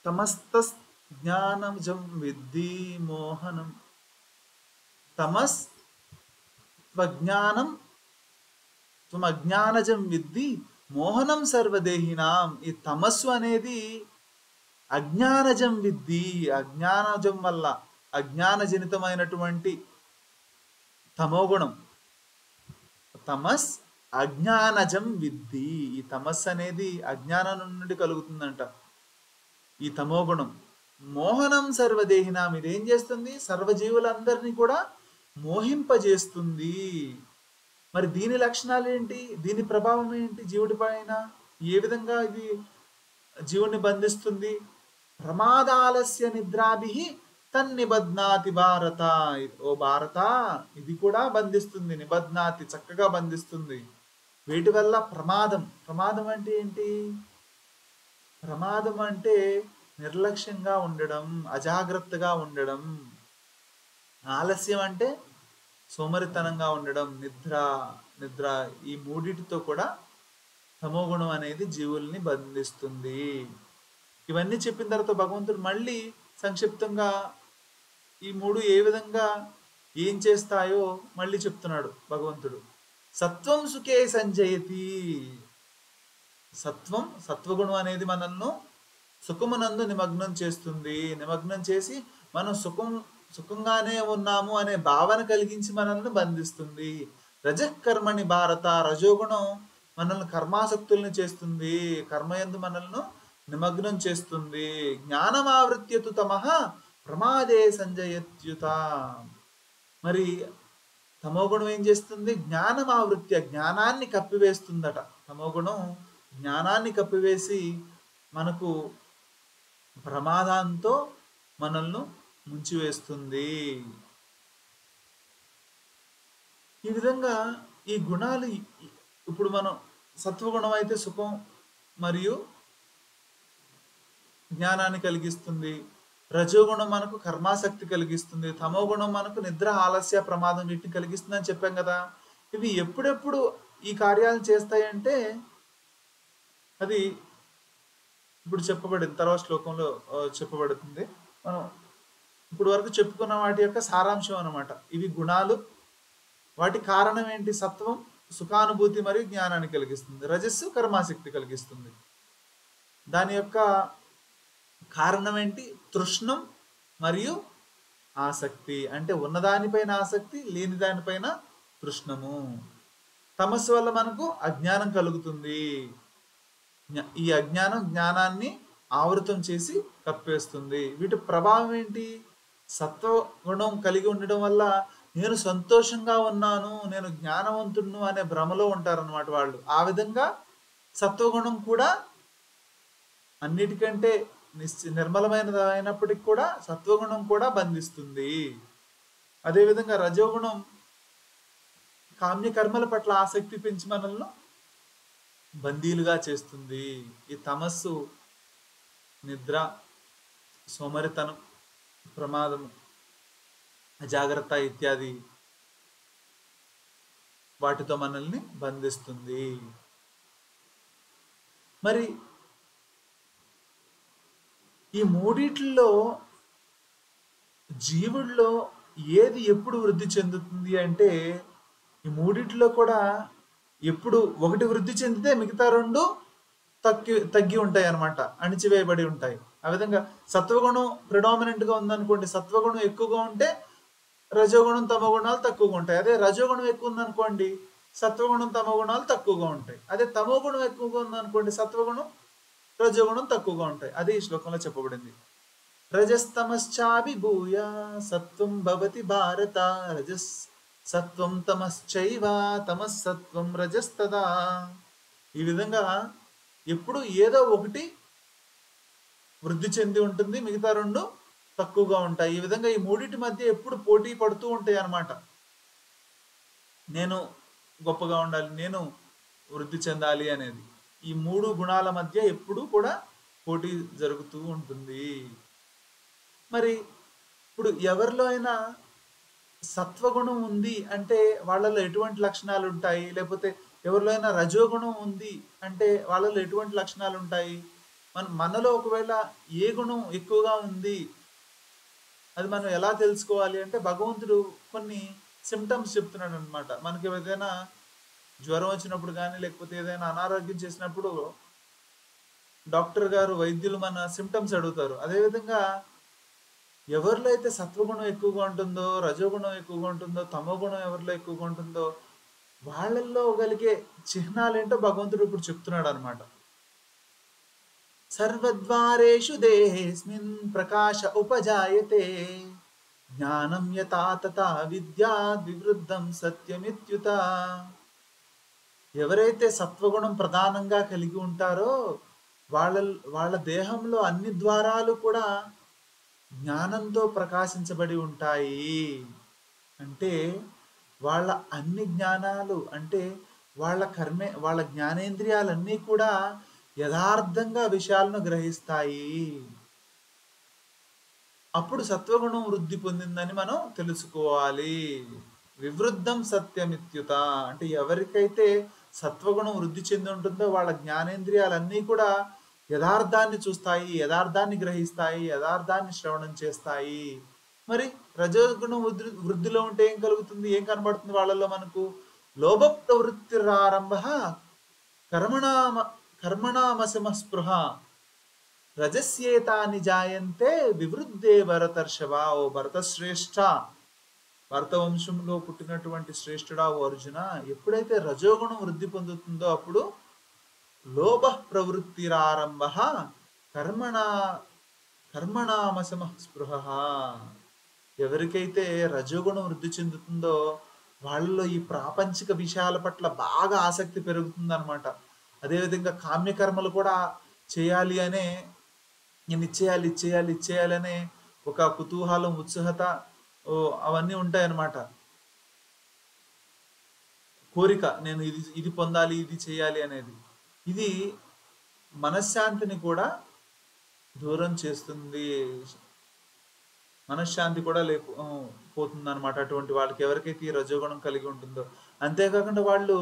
తమస్తజ్ఞానజం విద్ధి మోహనం. తమస్త్వజ్ఞానం అజ్ఞానజం విద్ధి మోహనం సర్వదేహినాం. ఈ తమస్సు అనేది అజ్ఞానజం విద్ధి, అజ్ఞానజం వల్ల అజ్ఞానజనితమైనటువంటి తమోగుణం. తమస్ అజ్ఞానజం విద్ధి. ఈ తమస్ అనేది అజ్ఞానం నుండి కలుగుతుందంట ఈ తమోగుణం. మోహనం సర్వదేహినాం. ఇదేం చేస్తుంది? సర్వజీవులందరినీ కూడా మోహింపజేస్తుంది. మరి దీని లక్షణాలు ఏంటి? దీని ప్రభావం ఏంటి జీవుడి పైన? ఏ విధంగా ఇది జీవుని బంధిస్తుంది? ప్రమాదాలస్య నిద్రాభి తన్నిబధ్నాతి భారత. ఓ భారత, ఇది కూడా బంధిస్తుంది. నిబధ్నాతి, చక్కగా బంధిస్తుంది. వీటి వల్ల ప్రమాదం. ప్రమాదం అంటే ఏంటి? ప్రమాదం అంటే నిర్లక్ష్యంగా ఉండడం, అజాగ్రత్తగా ఉండడం. ఆలస్యం అంటే సోమరితనంగా ఉండడం, నిద్ర. ఈ మూడిటితో కూడా తమోగుణం అనేది జీవుల్ని బంధిస్తుంది. ఇవన్నీ చెప్పిన తర్వాత భగవంతుడు మళ్ళీ సంక్షిప్తంగా ఈ మూడు ఏ విధంగా ఏం చేస్తాయో మళ్ళీ చెప్తున్నాడు భగవంతుడు. సత్వం సుఖే సంజయతి. సత్వగుణం అనేది మనల్ని సుఖమునందు నిమగ్నం చేస్తుంది. నిమగ్నం చేసి మనం సుఖంగానే ఉన్నాము అనే భావన కలిగించి మనల్ని బంధిస్తుంది. రజకర్మణి భారత. రజోగుణం మనల్ని కర్మాసక్తుల్ని చేస్తుంది, కర్మయందు మనల్ని నిమగ్నం చేస్తుంది. జ్ఞానమావృత్యతు తమః ప్రమాదే సంజయత్యుత. మరి తమోగుణం ఏం చేస్తుంది? జ్ఞానమావృత్య, జ్ఞానాన్ని కప్పివేస్తుందట. తమోగుణం జ్ఞానాన్ని కప్పివేసి మనకు ప్రమాదంతో మనల్ని ముంచివేస్తుంది. ఈ విధంగా ఈ గుణాలు ఇప్పుడు మనం సత్వగుణం అయితే సుఖం మరియు జ్ఞానాన్ని కలిగిస్తుంది. రజోగుణం మనకు కర్మాసక్తి కలిగిస్తుంది. తమోగుణం మనకు నిద్ర, ఆలస్య, ప్రమాదం వీటిని కలిగిస్తుంది అని చెప్పాం కదా. ఇవి ఎప్పుడెప్పుడు ఈ కార్యాలను చేస్తాయంటే అది ఇప్పుడు చెప్పబడింది, తర్వాత శ్లోకంలో చెప్పబడుతుంది. మనం ఇప్పుడు వరకు చెప్పుకున్న వాటి యొక్క సారాంశం అన్నమాట. ఇవి గుణాలు. వాటి కారణం ఏంటి? సత్వం సుఖానుభూతి మరియు జ్ఞానాన్ని కలిగిస్తుంది. రజస్సు కర్మాసక్తి కలిగిస్తుంది. దాని యొక్క కారణం ఏంటి? తృష్ణం మరియు ఆసక్తి. అంటే ఉన్నదానిపైన ఆసక్తి, లేని దానిపైన తృష్ణము. తమస్సు వల్ల మనకు అజ్ఞానం కలుగుతుంది. ఈ అజ్ఞానం జ్ఞానాన్ని ఆవృతం చేసి కప్పేస్తుంది. వీటి ప్రభావం ఏంటి? సత్వగుణం కలిగి ఉండడం వల్ల నేను సంతోషంగా ఉన్నాను, నేను జ్ఞానవంతుడును అనే భ్రమలో ఉంటారన్నమాట వాళ్ళు. ఆ విధంగా సత్వగుణం కూడా అన్నిటికంటే నిర్మలమైనది అయినప్పటికీ కూడా సత్వగుణం కూడా బంధిస్తుంది. అదేవిధంగా రజోగుణం కామ్య కర్మల పట్ల ఆసక్తి పెంచి మనల్ని బందీలుగా చేస్తుంది. ఈ తమస్సు నిద్ర, సోమరితనం, ప్రమాదము, అజాగ్రత్త ఇత్యాది వాటితో మనల్ని బంధిస్తుంది. మరి ఈ మూడిట్లో జీవుల్లో ఏది ఎప్పుడు వృద్ధి చెందుతుంది అంటే, ఈ మూడిట్లో కూడా ఎప్పుడు ఒకటి వృద్ధి చెందితే మిగతా రెండు తగ్గి ఉంటాయి అన్నమాట, అణిచివేయబడి ఉంటాయి. ఆ విధంగా సత్వగుణం ప్రిడామినెంట్గా ఉందనుకోండి, సత్వగుణం ఎక్కువగా ఉంటే రజోగుణం తమోగుణాలు తక్కువగా ఉంటాయి. అదే రజోగుణం ఎక్కువ ఉందనుకోండి, సత్వగుణం తమోగుణాలు తక్కువగా ఉంటాయి. అదే తమోగుణం ఎక్కువగా ఉందనుకోండి, సత్వగుణం రజోగుణం తక్కువగా ఉంటాయి. అదే ఈ శ్లోకంలో చెప్పబడింది. రజస్తమశ్చాభిభూయ సత్వం భవతి భారత, రజస్ సత్వం తమశ్చైవ తమస్సత్వం రజస్తదా. ఈ విధంగా ఎప్పుడు ఏదో ఒకటి వృద్ధి చెంది ఉంటుంది, మిగతా రెండు తక్కువగా ఉంటాయి. ఈ విధంగా ఈ మూడింటి మధ్య ఎప్పుడు పోటీ పడుతూ ఉంటాయి అన్నమాట. నేను గొప్పగా ఉండాలి, నేను వృద్ధి చెందాలి అనేది. ఈ మూడు గుణాల మధ్య ఎప్పుడు కూడా పోటీ జరుగుతూ ఉంటుంది. మరి ఇప్పుడు ఎవరిలో అయినా సత్వగుణం ఉంది అంటే వాళ్ళలో ఎటువంటి లక్షణాలు ఉంటాయి? లేకపోతే ఎవరిలో అయినా రజోగుణం ఉంది అంటే వాళ్ళలో ఎటువంటి లక్షణాలు ఉంటాయి? మనలో ఒకవేళ ఏ గుణం ఎక్కువగా ఉంది అది మనం ఎలా తెలుసుకోవాలి అంటే, భగవంతుడు కొన్ని సిమ్టమ్స్ చెప్తున్నాడు అనమాట. మనకి ఏదైనా జ్వరం వచ్చినప్పుడు కానీ, లేకపోతే ఏదైనా అనారోగ్యం చేసినప్పుడు డాక్టర్ గారు, వైద్యులు మన సిమ్టమ్స్ అడుగుతారు. అదేవిధంగా ఎవరిలో అయితే సత్వగుణం ఎక్కువగా ఉంటుందో, రజోగుణం ఎక్కువగా ఉంటుందో, తమోగుణం ఎవరిలో ఎక్కువగా ఉంటుందో వాళ్ళల్లో కలిగే చిహ్నాలు ఏంటో భగవంతుడు ఇప్పుడు చెప్తున్నాడు అనమాట. సర్వద్వారేషు దేహేస్మిన్ ప్రకాశ ఉపజాయతే, జ్ఞానం యథా తథా విద్యాద్ వివృద్ధం సత్యమిత్యుత. ఎవరైతే సత్వగుణం ప్రధానంగా కలిగి ఉంటారో వాళ్ళ దేహంలో అన్ని ద్వారాలు కూడా జ్ఞానంతో ప్రకాశించబడి ఉంటాయి. అంటే వాళ్ళ అన్ని జ్ఞానాలు, అంటే వాళ్ళ జ్ఞానేంద్రియాలన్నీ కూడా యథార్థంగా విషయాలను గ్రహిస్తాయి. అప్పుడు సత్వగుణం వృద్ధి పొందిందని మనం తెలుసుకోవాలి. వివృద్ధం సత్యమిత్యుత అంటే ఎవరికైతే సత్వగుణం వృద్ధి చెంది ఉంటుందో వాళ్ళ జ్ఞానేంద్రియాలన్నీ కూడా యథార్థాన్ని చూస్తాయి, యథార్థాన్ని గ్రహిస్తాయి, యథార్థాన్ని శ్రవణం చేస్తాయి. మరి రజోగుణం వృద్ధిలో ఉంటే ఏం కలుగుతుంది? ఏం కనబడుతుంది వాళ్ళలో మనకు? లోభ ప్రవృత్తిరారంభ కర్మణామశమ స్పృహ రజస్యేతాని జాయంతే వివృద్ధే భరతర్షభ. ఓ భరతశ్రేష్ఠ, భరతవంశంలో పుట్టినటువంటి శ్రేష్ఠుడా ఓ అర్జున, ఎప్పుడైతే రజోగుణం వృద్ధి పొందుతుందో అప్పుడు లోభ ప్రవృత్తిరారంభ కర్మణామశమ స్పృహ. ఎవరికైతే రజోగుణం వృద్ధి చెందుతుందో వాళ్ళలో ఈ ప్రాపంచిక విషయాల పట్ల బాగా ఆసక్తి పెరుగుతుంది అనమాట. అదేవిధంగా కామ్యకర్మలు కూడా చేయాలి అనే, నేను ఇచ్చేయాలనే ఒక కుతూహలం, ఉత్సుకత అవన్నీ ఉంటాయన్నమాట. కోరిక, నేను ఇది పొందాలి, ఇది చేయాలి అనేది. ఇది మనశ్శాంతిని కూడా దూరం చేస్తుంది, మనశ్శాంతి కూడా పోతుంది అనమాట అటువంటి వాళ్ళకి, ఎవరికైతే ఈ రజోగుణం కలిగి ఉంటుందో. అంతేకాకుండా వాళ్ళు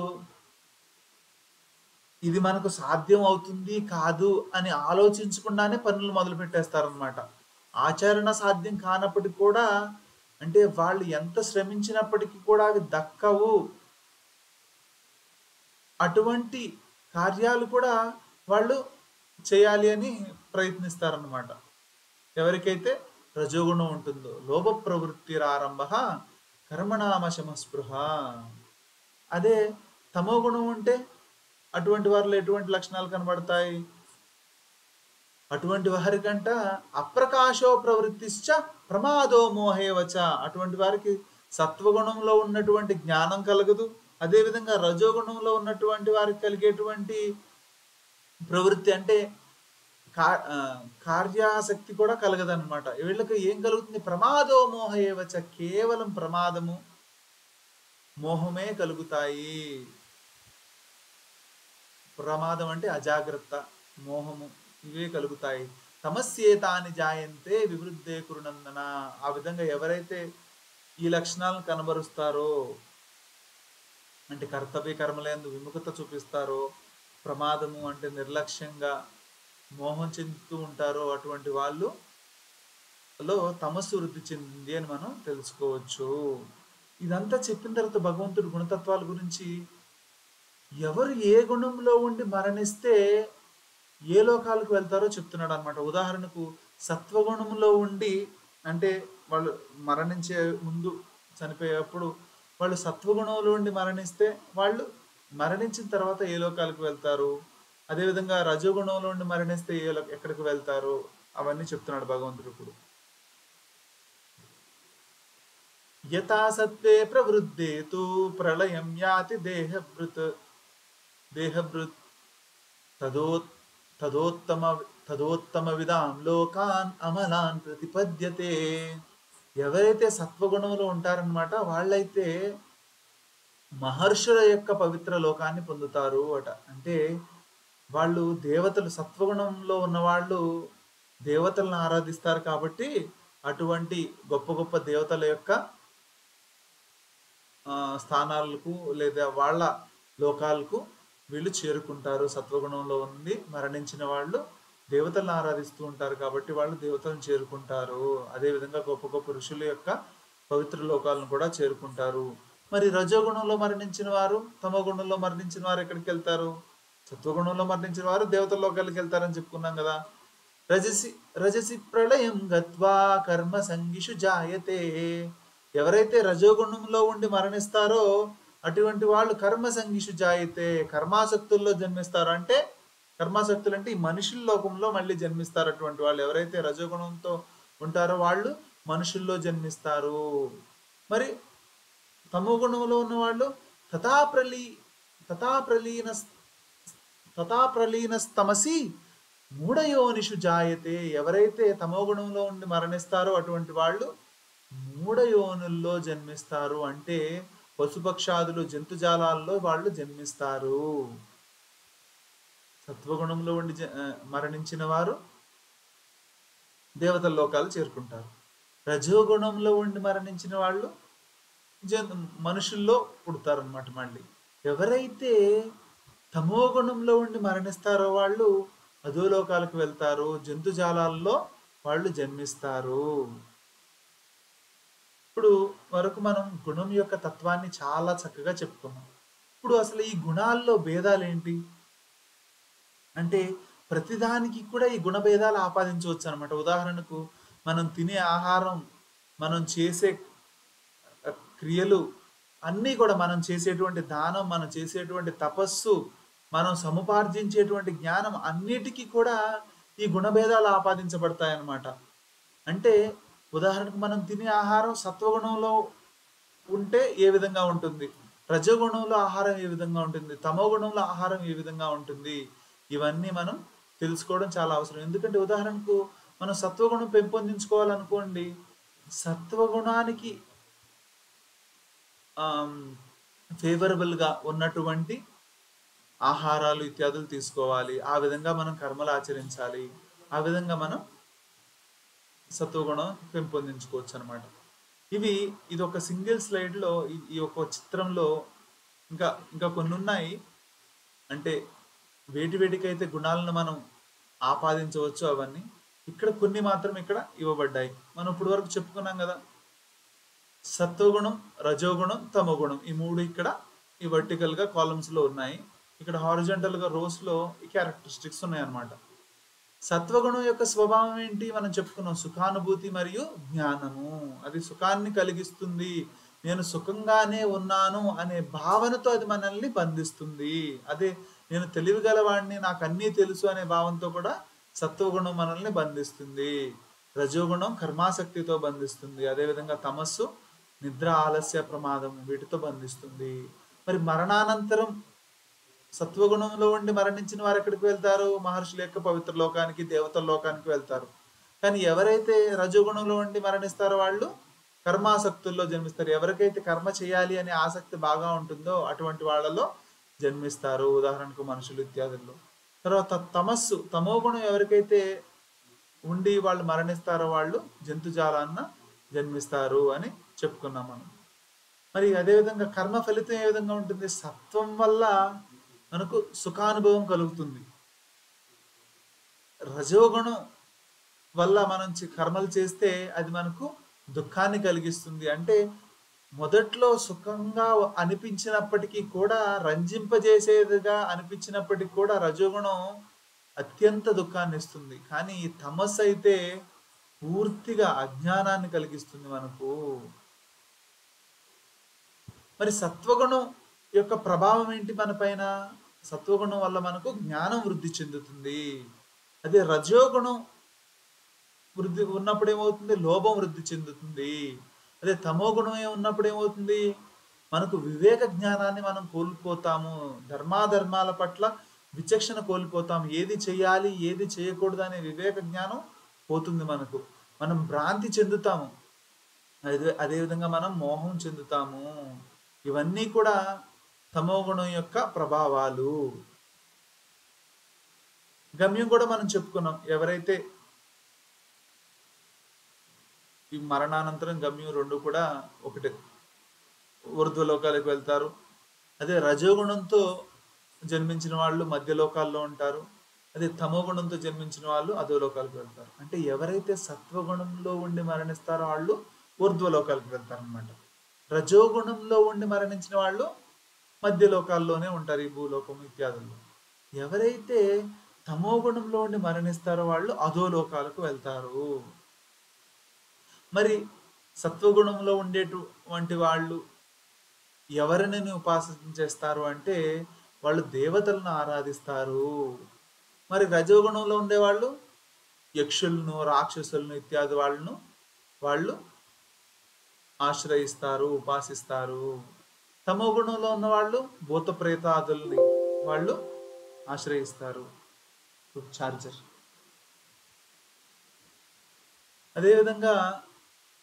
ఇది మనకు సాధ్యం అవుతుంది కాదు అని ఆలోచించకుండానే పనులు మొదలు పెట్టేస్తారనమాట. ఆచరణ సాధ్యం కానప్పటికీ కూడా, అంటే వాళ్ళు ఎంత శ్రమించినప్పటికీ కూడా అవి దక్కవు. అటువంటి కార్యాలు కూడా వాళ్ళు చేయాలి అని ప్రయత్నిస్తారన్నమాట ఎవరికైతే రజోగుణం ఉంటుందో. లోభ ప్రవృత్తిరారంభ కర్మణామశమ స్పృహ. అదే తమో గుణం ఉంటే అటువంటి వారిలో ఎటువంటి లక్షణాలు కనబడతాయి? అటువంటి వారికంట అప్రకాశో ప్రవృత్తిశ్చ ప్రమాదో మోహేవచ. అటువంటి వారికి సత్వగుణంలో ఉన్నటువంటి జ్ఞానం కలగదు. అదేవిధంగా రజోగుణంలో ఉన్నటువంటి వారికి కలిగేటువంటి ప్రవృత్తి అంటే కార్యాసక్తి కూడా కలగదన్నమాట. వీళ్ళకి ఏం కలుగుతుంది? ప్రమాదో మోహేవచ. కేవలం ప్రమాదము, మోహమే కలుగుతాయి. ప్రమాదం అంటే అజాగ్రత్త, మోహము, ఇవే కలుగుతాయి. తమస్యేతాని జాయంతే వివృద్ధే కురునందన. ఆ విధంగా ఎవరైతే ఈ లక్షణాలను కనబరుస్తారో, అంటే కర్తవ్య కర్మలందు విముఖత చూపిస్తారో, ప్రమాదము అంటే నిర్లక్ష్యంగా మోహం చెందుతూ ఉంటారో, అటువంటి వాళ్ళు తమస్సు వృద్ధి చెందింది అని మనం తెలుసుకోవచ్చు. ఇదంతా చెప్పిన తర్వాత భగవంతుడు గుణతత్వాల గురించి, ఎవరు ఏ గుణంలో ఉండి మరణిస్తే ఏ లోకాలకు వెళ్తారో చెప్తున్నాడు అనమాట. ఉదాహరణకు సత్వగుణంలో ఉండి, అంటే వాళ్ళు మరణించే ముందు చనిపోయేటప్పుడు వాళ్ళు సత్వగుణంలో ఉండి మరణిస్తే వాళ్ళు మరణించిన తర్వాత ఏ లోకాలకు వెళ్తారు, అదేవిధంగా రజోగుణంలో ఉండి మరణిస్తే ఎక్కడికి వెళ్తారు, అవన్నీ చెప్తున్నాడు భగవంతుడు. ఇప్పుడు యథా సత్వే ప్రవృద్ధే తు ప్రళయం యాతి దేహభృత్ తదోత్తమ విధాం లోకాన్ అమలాన్ ప్రతిపద్యతే. ఎవరైతే సత్వగుణంలో ఉంటారనమాట, వాళ్ళైతే మహర్షుల యొక్క పవిత్ర లోకాన్ని పొందుతారు అట. అంటే వాళ్ళు దేవతలు, సత్వగుణంలో ఉన్నవాళ్ళు దేవతలను ఆరాధిస్తారు కాబట్టి అటువంటి గొప్ప గొప్ప దేవతల యొక్క స్థానాలకు లేదా వాళ్ళ లోకాలకు వీళ్ళు చేరుకుంటారు. సత్వగుణంలో ఉండి మరణించిన వాళ్ళు దేవతలను ఆరాధిస్తూ ఉంటారు కాబట్టి వాళ్ళు దేవతలను చేరుకుంటారు. అదేవిధంగా గొప్ప గొప్ప ఋషుల యొక్క పవిత్ర లోకాలను కూడా చేరుకుంటారు. మరి రజోగుణంలో మరణించిన వారు, తమో గుణంలో మరణించిన వారు ఎక్కడికి వెళ్తారు? సత్వగుణంలో మరణించిన వారు దేవతల లోకాలకు వెళ్తారని చెప్పుకున్నాం కదా. రజసి ప్రళయం గత్వా కర్మ సంగిషు జాయతే. ఎవరైతే రజోగుణంలో ఉండి మరణిస్తారో అటువంటి వాళ్ళు కర్మ సంగిషు జాయితే, కర్మాసక్తుల్లో జన్మిస్తారు. అంటే కర్మాసక్తులు అంటే ఈ మనుషుల లోకంలో మళ్ళీ జన్మిస్తారు. అటువంటి వాళ్ళు ఎవరైతే రజోగుణంతో ఉంటారో వాళ్ళు మనుషుల్లో జన్మిస్తారు. మరి తమో గుణంలో ఉన్న వాళ్ళు తథాప్రలీనస్తమసి మూఢయోనిషు జాయతే. ఎవరైతే తమో గుణంలో ఉండి మరణిస్తారో అటువంటి వాళ్ళు మూఢయోనుల్లో జన్మిస్తారు. అంటే పశుపక్షాదులు, జంతుజాలాల్లో వాళ్ళు జన్మిస్తారు. సత్వగుణంలో ఉండి మరణించిన వారు దేవతల లోకాలు చేరుకుంటారు. రజోగుణంలో ఉండి మరణించిన వాళ్ళు మనుషుల్లో పుడతారనమాట. మళ్ళీ ఎవరైతే తమో గుణంలో ఉండి మరణిస్తారో వాళ్ళు అధోలోకాలకు వెళ్తారు, జంతుజాలాల్లో వాళ్ళు జన్మిస్తారు. ఇప్పుడు వరకు మనం గుణం యొక్క తత్వాన్ని చాలా చక్కగా చెప్పుకున్నాం. ఇప్పుడు అసలు ఈ గుణాల్లో భేదాలు ఏంటి అంటే ప్రతిదానికి కూడా ఈ గుణ భేదాలు ఆపాదించవచ్చు అనమాట. ఉదాహరణకు మనం తినే ఆహారం, మనం చేసే క్రియలు అన్నీ కూడా, మనం చేసేటువంటి దానం, మనం చేసేటువంటి తపస్సు, మనం సముపార్జించేటువంటి జ్ఞానం అన్నిటికీ కూడా ఈ గుణభేదాలు ఆపాదించబడతాయి అన్నమాట. అంటే ఉదాహరణకు మనం తినే ఆహారం సత్వగుణంలో ఉంటే ఏ విధంగా ఉంటుంది, రజోగుణంలో ఆహారం ఏ విధంగా ఉంటుంది, తమో గుణంలో ఆహారం ఏ విధంగా ఉంటుంది, ఇవన్నీ మనం తెలుసుకోవడం చాలా అవసరం. ఎందుకంటే ఉదాహరణకు మనం సత్వగుణం పెంపొందించుకోవాలనుకోండి, సత్వగుణానికి ఫేవరబుల్గా ఉన్నటువంటి ఆహారాలు ఇత్యాదులు తీసుకోవాలి. ఆ విధంగా మనం కర్మలు ఆచరించాలి. ఆ విధంగా మనం సత్వగుణం పెంపొందించుకోవచ్చు అనమాట. ఇది ఒక సింగిల్ స్లైడ్లో, ఈ ఒక చిత్రంలో ఇంకా కొన్ని ఉన్నాయి. అంటే వేటికైతే గుణాలను మనం ఆపాదించవచ్చు అవన్నీ ఇక్కడ కొన్ని మాత్రం ఇక్కడ ఇవ్వబడ్డాయి. మనం ఇప్పుడు వరకు చెప్పుకున్నాం కదా, సత్వగుణం, రజోగుణం, తమోగుణం, ఈ మూడు ఇక్కడ ఈ వర్టికల్ గా కాలమ్స్ లో ఉన్నాయి. ఇక్కడ హారిజాంటల్ గా రోస్ లో ఈ క్యారెక్టరిస్టిక్స్ ఉన్నాయి అన్నమాట. సత్వగుణం యొక్క స్వభావం ఏంటి మనం చెప్పుకున్నాం, సుఖానుభూతి మరియు జ్ఞానము. అది సుఖాన్ని కలిగిస్తుంది, నేను సుఖంగానే ఉన్నాను అనే భావనతో అది మనల్ని బంధిస్తుంది. అదే నేను తెలివిగలవాడిని, నాకు అన్నీ తెలుసు అనే భావంతో కూడా సత్వగుణం మనల్ని బంధిస్తుంది. రజోగుణం కర్మాసక్తితో బంధిస్తుంది. అదేవిధంగా తమస్సు నిద్ర, ఆలస్య, ప్రమాదం వీటితో బంధిస్తుంది. మరి మరణానంతరం సత్వగుణంలో ఉండి మరణించిన వారు ఎక్కడికి వెళ్తారు? మహర్షుల యొక్క పవిత్ర లోకానికి, దేవతల లోకానికి వెళ్తారు. కానీ ఎవరైతే రజోగుణంలో ఉండి మరణిస్తారో వాళ్ళు కర్మాసక్తుల్లో జన్మిస్తారు. ఎవరికైతే కర్మ చేయాలి అనే ఆసక్తి బాగా ఉంటుందో అటువంటి వాళ్ళలో జన్మిస్తారు. ఉదాహరణకు మనుషులు ఇత్యాదుల్లో. తర్వాత తమస్సు, తమోగుణం ఎవరికైతే ఉండి వాళ్ళు మరణిస్తారో వాళ్ళు జంతుజాలాన్న జన్మిస్తారు అని చెప్పుకున్నాం మనం. మరి అదేవిధంగా కర్మ ఫలితం ఏ విధంగా ఉంటుంది? సత్వం వల్ల మనకు సుఖానుభవం కలుగుతుంది. రజోగుణం వల్ల మనం కర్మలు చేస్తే అది మనకు దుఃఖాన్ని కలిగిస్తుంది. అంటే మొదట్లో సుఖంగా అనిపించినప్పటికీ కూడా, రంజింపజేసేదిగా అనిపించినప్పటికీ కూడా రజోగుణం అత్యంత దుఃఖాన్ని ఇస్తుంది. కానీ ఈ తమస్సు అయితే పూర్తిగా అజ్ఞానాన్ని కలిగిస్తుంది మనకు. మరి సత్వగుణం యొక్క ప్రభావం ఏంటి మన పైన? సత్వగుణం వల్ల మనకు జ్ఞానం వృద్ధి చెందుతుంది. అదే రజోగుణం వృద్ధి ఉన్నప్పుడు ఏమవుతుంది? లోభం వృద్ధి చెందుతుంది. అదే తమోగుణం ఉన్నప్పుడు ఏమవుతుంది? మనకు వివేక జ్ఞానాన్ని మనం కోల్పోతాము. ధర్మాధర్మాల పట్ల విచక్షణ కోల్పోతాము. ఏది చేయాలి, ఏది చేయకూడదు అనే వివేక జ్ఞానం పోతుంది మనకు. మనం భ్రాంతి చెందుతాము. అదేవిధంగా మనం మోహం చెందుతాము. ఇవన్నీ కూడా తమోగుణం యొక్క ప్రభావాలు. గమ్యం కూడా మనం చెప్పుకున్నాం. ఎవరైతే ఈ మరణానంతరం గమ్యం రెండు కూడా ఒకటే, ఊర్ధ్వలోకాలకు వెళ్తారు. అదే రజోగుణంతో జన్మించిన వాళ్ళు మధ్యలోకాల్లో ఉంటారు. అదే తమోగుణంతో జన్మించిన వాళ్ళు అధోలోకాలకు వెళ్తారు. అంటే ఎవరైతే సత్వగుణంలో ఉండి మరణిస్తారో వాళ్ళు ఊర్ధ్వలోకాలకు వెళ్తారు అనమాట. రజోగుణంలో ఉండి మరణించిన వాళ్ళు మధ్యలోకాల్లోనే ఉంటారు, ఈ భూలోకం ఇత్యాదుల్లో. ఎవరైతే తమోగుణంలో ఉండి మరణిస్తారో వాళ్ళు అధోలోకాలకు వెళ్తారు. మరి సత్వగుణంలో ఉండేటువంటి వాళ్ళు ఎవరిని ఉపాసన చేస్తారు అంటే వాళ్ళు దేవతలను ఆరాధిస్తారు. మరి రజోగుణంలో ఉండేవాళ్ళు యక్షులను, రాక్షసులను ఇత్యాది వాళ్ళు ఆశ్రయిస్తారు, ఉపాసిస్తారు. తమో గుణంలో ఉన్న వాళ్ళు భూత ప్రేతాదుల్ని వాళ్ళు ఆశ్రయిస్తారు. చార్జర్. అదేవిధంగా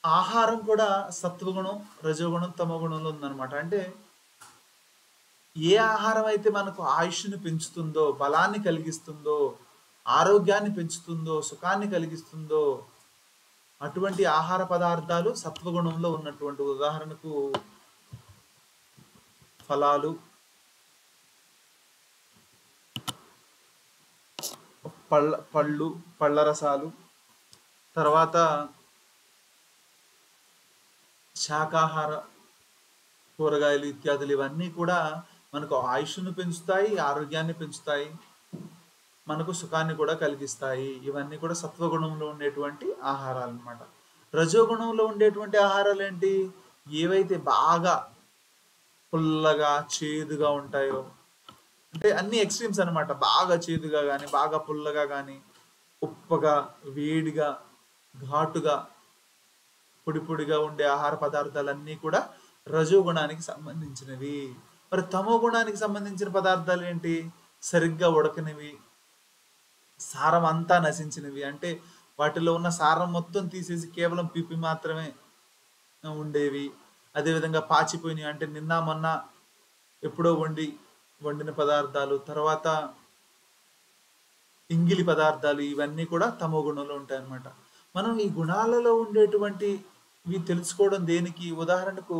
ఆహారం కూడా సత్వగుణం, రజోగుణం, తమో గుణంలో ఉందన్నమాట. అంటే ఏ ఆహారం అయితే మనకు ఆయుష్ని పెంచుతుందో, బలాన్ని కలిగిస్తుందో, ఆరోగ్యాన్ని పెంచుతుందో, సుఖాన్ని కలిగిస్తుందో అటువంటి ఆహార పదార్థాలు సత్వగుణంలో ఉన్నటువంటి. ఉదాహరణకు ఫలాలు, పళ్ళు, పళ్ళ రసాలు, తర్వాత శాకాహార కూరగాయలు ఇత్యాదులు ఇవన్నీ కూడా మనకు ఆయుష్ను పెంచుతాయి, ఆరోగ్యాన్ని పెంచుతాయి, మనకు సుఖాన్ని కూడా కలిగిస్తాయి. ఇవన్నీ కూడా సత్వగుణంలో ఉండేటువంటి ఆహారాలు అన్నమాట. రజోగుణంలో ఉండేటువంటి ఆహారాలు ఏంటి? ఏవైతే బాగా పుల్లగా చేదుగా ఉంటాయో, అంటే అన్ని ఎక్స్ట్రీమ్స్ అనమాట. బాగా చేదుగా కానీ, బాగా పుల్లగా కానీ, ఉప్పగా, వేడిగా, ఘాటుగా, పొడి పొడిగా ఉండే ఆహార పదార్థాలన్నీ కూడా రజోగుణానికి సంబంధించినవి. మరి తమో గుణానికి సంబంధించిన పదార్థాలు ఏంటి? సరిగ్గా ఉడకనివి, సారం అంతా నశించినవి. అంటే వాటిలో ఉన్న సారం మొత్తం తీసేసి కేవలం పిప్పి మాత్రమే ఉండేవి. అదేవిధంగా పాచిపోయినవి, అంటే నిన్న మొన్న ఎప్పుడో వండిన పదార్థాలు, తర్వాత ఇంగిలి పదార్థాలు, ఇవన్నీ కూడా తమో గుణంలో ఉంటాయి అన్నమాట. మనం ఈ గుణాలలో ఉండేటువంటివి తెలుసుకోవడం దేనికి? ఉదాహరణకు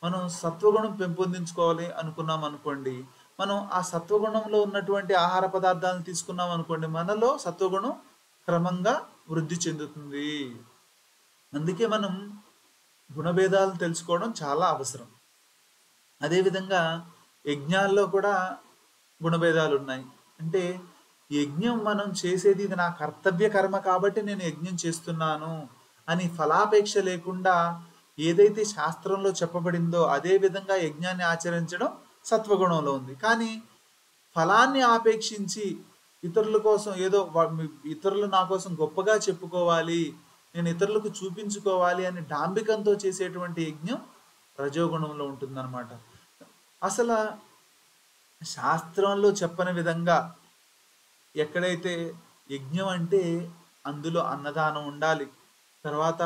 మనం సత్వగుణం పెంపొందించుకోవాలి అనుకున్నాం అనుకోండి, మనం ఆ సత్వగుణంలో ఉన్నటువంటి ఆహార పదార్థాలను తీసుకున్నాం అనుకోండి, మనలో సత్వగుణం క్రమంగా వృద్ధి చెందుతుంది. అందుకే మనం గుణభేదాలను తెలుసుకోవడం చాలా అవసరం. అదేవిధంగా యజ్ఞాల్లో కూడా గుణభేదాలు ఉన్నాయి. అంటే యజ్ఞం మనం చేసేది ఇది నా కర్తవ్య కర్మ కాబట్టి నేను యజ్ఞం చేస్తున్నాను అని ఫలాపేక్ష లేకుండా ఏదైతే శాస్త్రంలో చెప్పబడిందో అదే విధంగా యజ్ఞాన్ని ఆచరించడం సత్వగుణంలో ఉంది. కానీ ఫలాన్ని ఆపేక్షించి ఇతరుల కోసం ఏదో ఇతరులు నా కోసం గొప్పగా చెప్పుకోవాలి, నేను ఇతరులకు చూపించుకోవాలి అని డాంబికంతో చేసేటువంటి యజ్ఞం రజోగుణంలో ఉంటుందన్నమాట. అసలు శాస్త్రంలో చెప్పని విధంగా ఎక్కడైతే యజ్ఞం అంటే అందులో అన్నదానం ఉండాలి, తర్వాత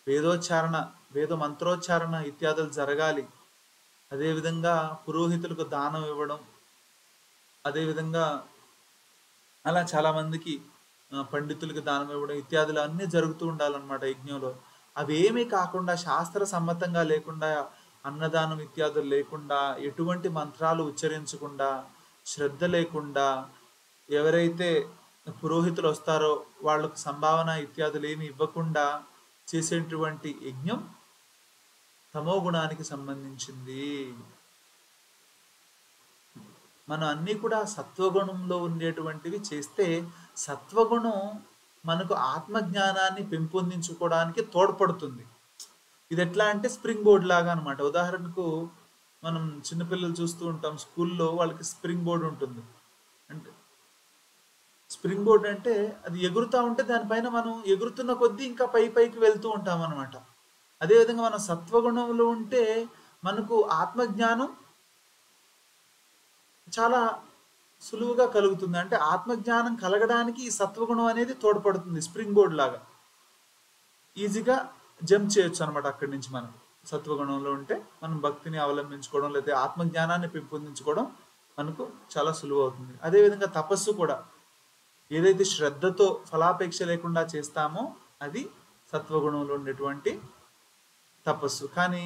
వేదోచ్చారణ, వేద మంత్రోచ్చారణ ఇత్యాదులు జరగాలి, అదేవిధంగా పురోహితులకు దానం ఇవ్వడం, అదేవిధంగా అలా చాలామందికి పండితులకు దానం ఇవ్వడం ఇత్యాదులు అన్నీ జరుగుతూ ఉండాలన్నమాట యజ్ఞంలో. అవేమీ కాకుండా శాస్త్ర సమ్మతంగా లేకుండా, అన్నదానం ఇత్యాదులు లేకుండా, ఎటువంటి మంత్రాలు ఉచ్చరించకుండా, శ్రద్ధ లేకుండా ఎవరైతే పురోహితులు వస్తారో వాళ్ళకు సంభావన ఇత్యాదులు ఏమి ఇవ్వకుండా చేసేటువంటి యజ్ఞం తమో గుణానికి సంబంధించింది. మనం అన్నీ కూడా సత్వగుణంలో ఉండేటువంటివి చేస్తే సత్వగుణం మనకు ఆత్మజ్ఞానాన్ని పెంపొందించుకోవడానికి తోడ్పడుతుంది. ఇది ఎట్లా అంటే స్ప్రింగ్ బోర్డ్ లాగా అనమాట. ఉదాహరణకు మనం చిన్నపిల్లలు చూస్తూ ఉంటాం, స్కూల్లో వాళ్ళకి స్ప్రింగ్ బోర్డ్ ఉంటుంది. అంటే స్ప్రింగ్ బోర్డ్ అంటే అది ఎగురుతూ ఉంటే దానిపైన మనం ఎగురుతున్న కొద్దీ ఇంకా పైకి వెళ్తూ ఉంటాం అనమాట. అదేవిధంగా మనం సత్వగుణంలో ఉంటే మనకు ఆత్మజ్ఞానం చాలా సులువుగా కలుగుతుంది. అంటే ఆత్మజ్ఞానం కలగడానికి ఈ సత్వగుణం అనేది తోడ్పడుతుంది. స్ప్రింగ్ బోర్డ్ లాగా ఈజీగా జంప్ చేయొచ్చు అనమాట. అక్కడి నుంచి మనం సత్వగుణంలో ఉంటే మనం భక్తిని అవలంబించుకోవడం లేదా ఆత్మజ్ఞానాన్ని పెంపొందించుకోవడం మనకు చాలా సులువు అవుతుంది. అదేవిధంగా తపస్సు కూడా ఏదైతే శ్రద్ధతో ఫలాపేక్ష లేకుండా చేస్తామో అది సత్వగుణంలో ఉండేటువంటి తపస్సు. కానీ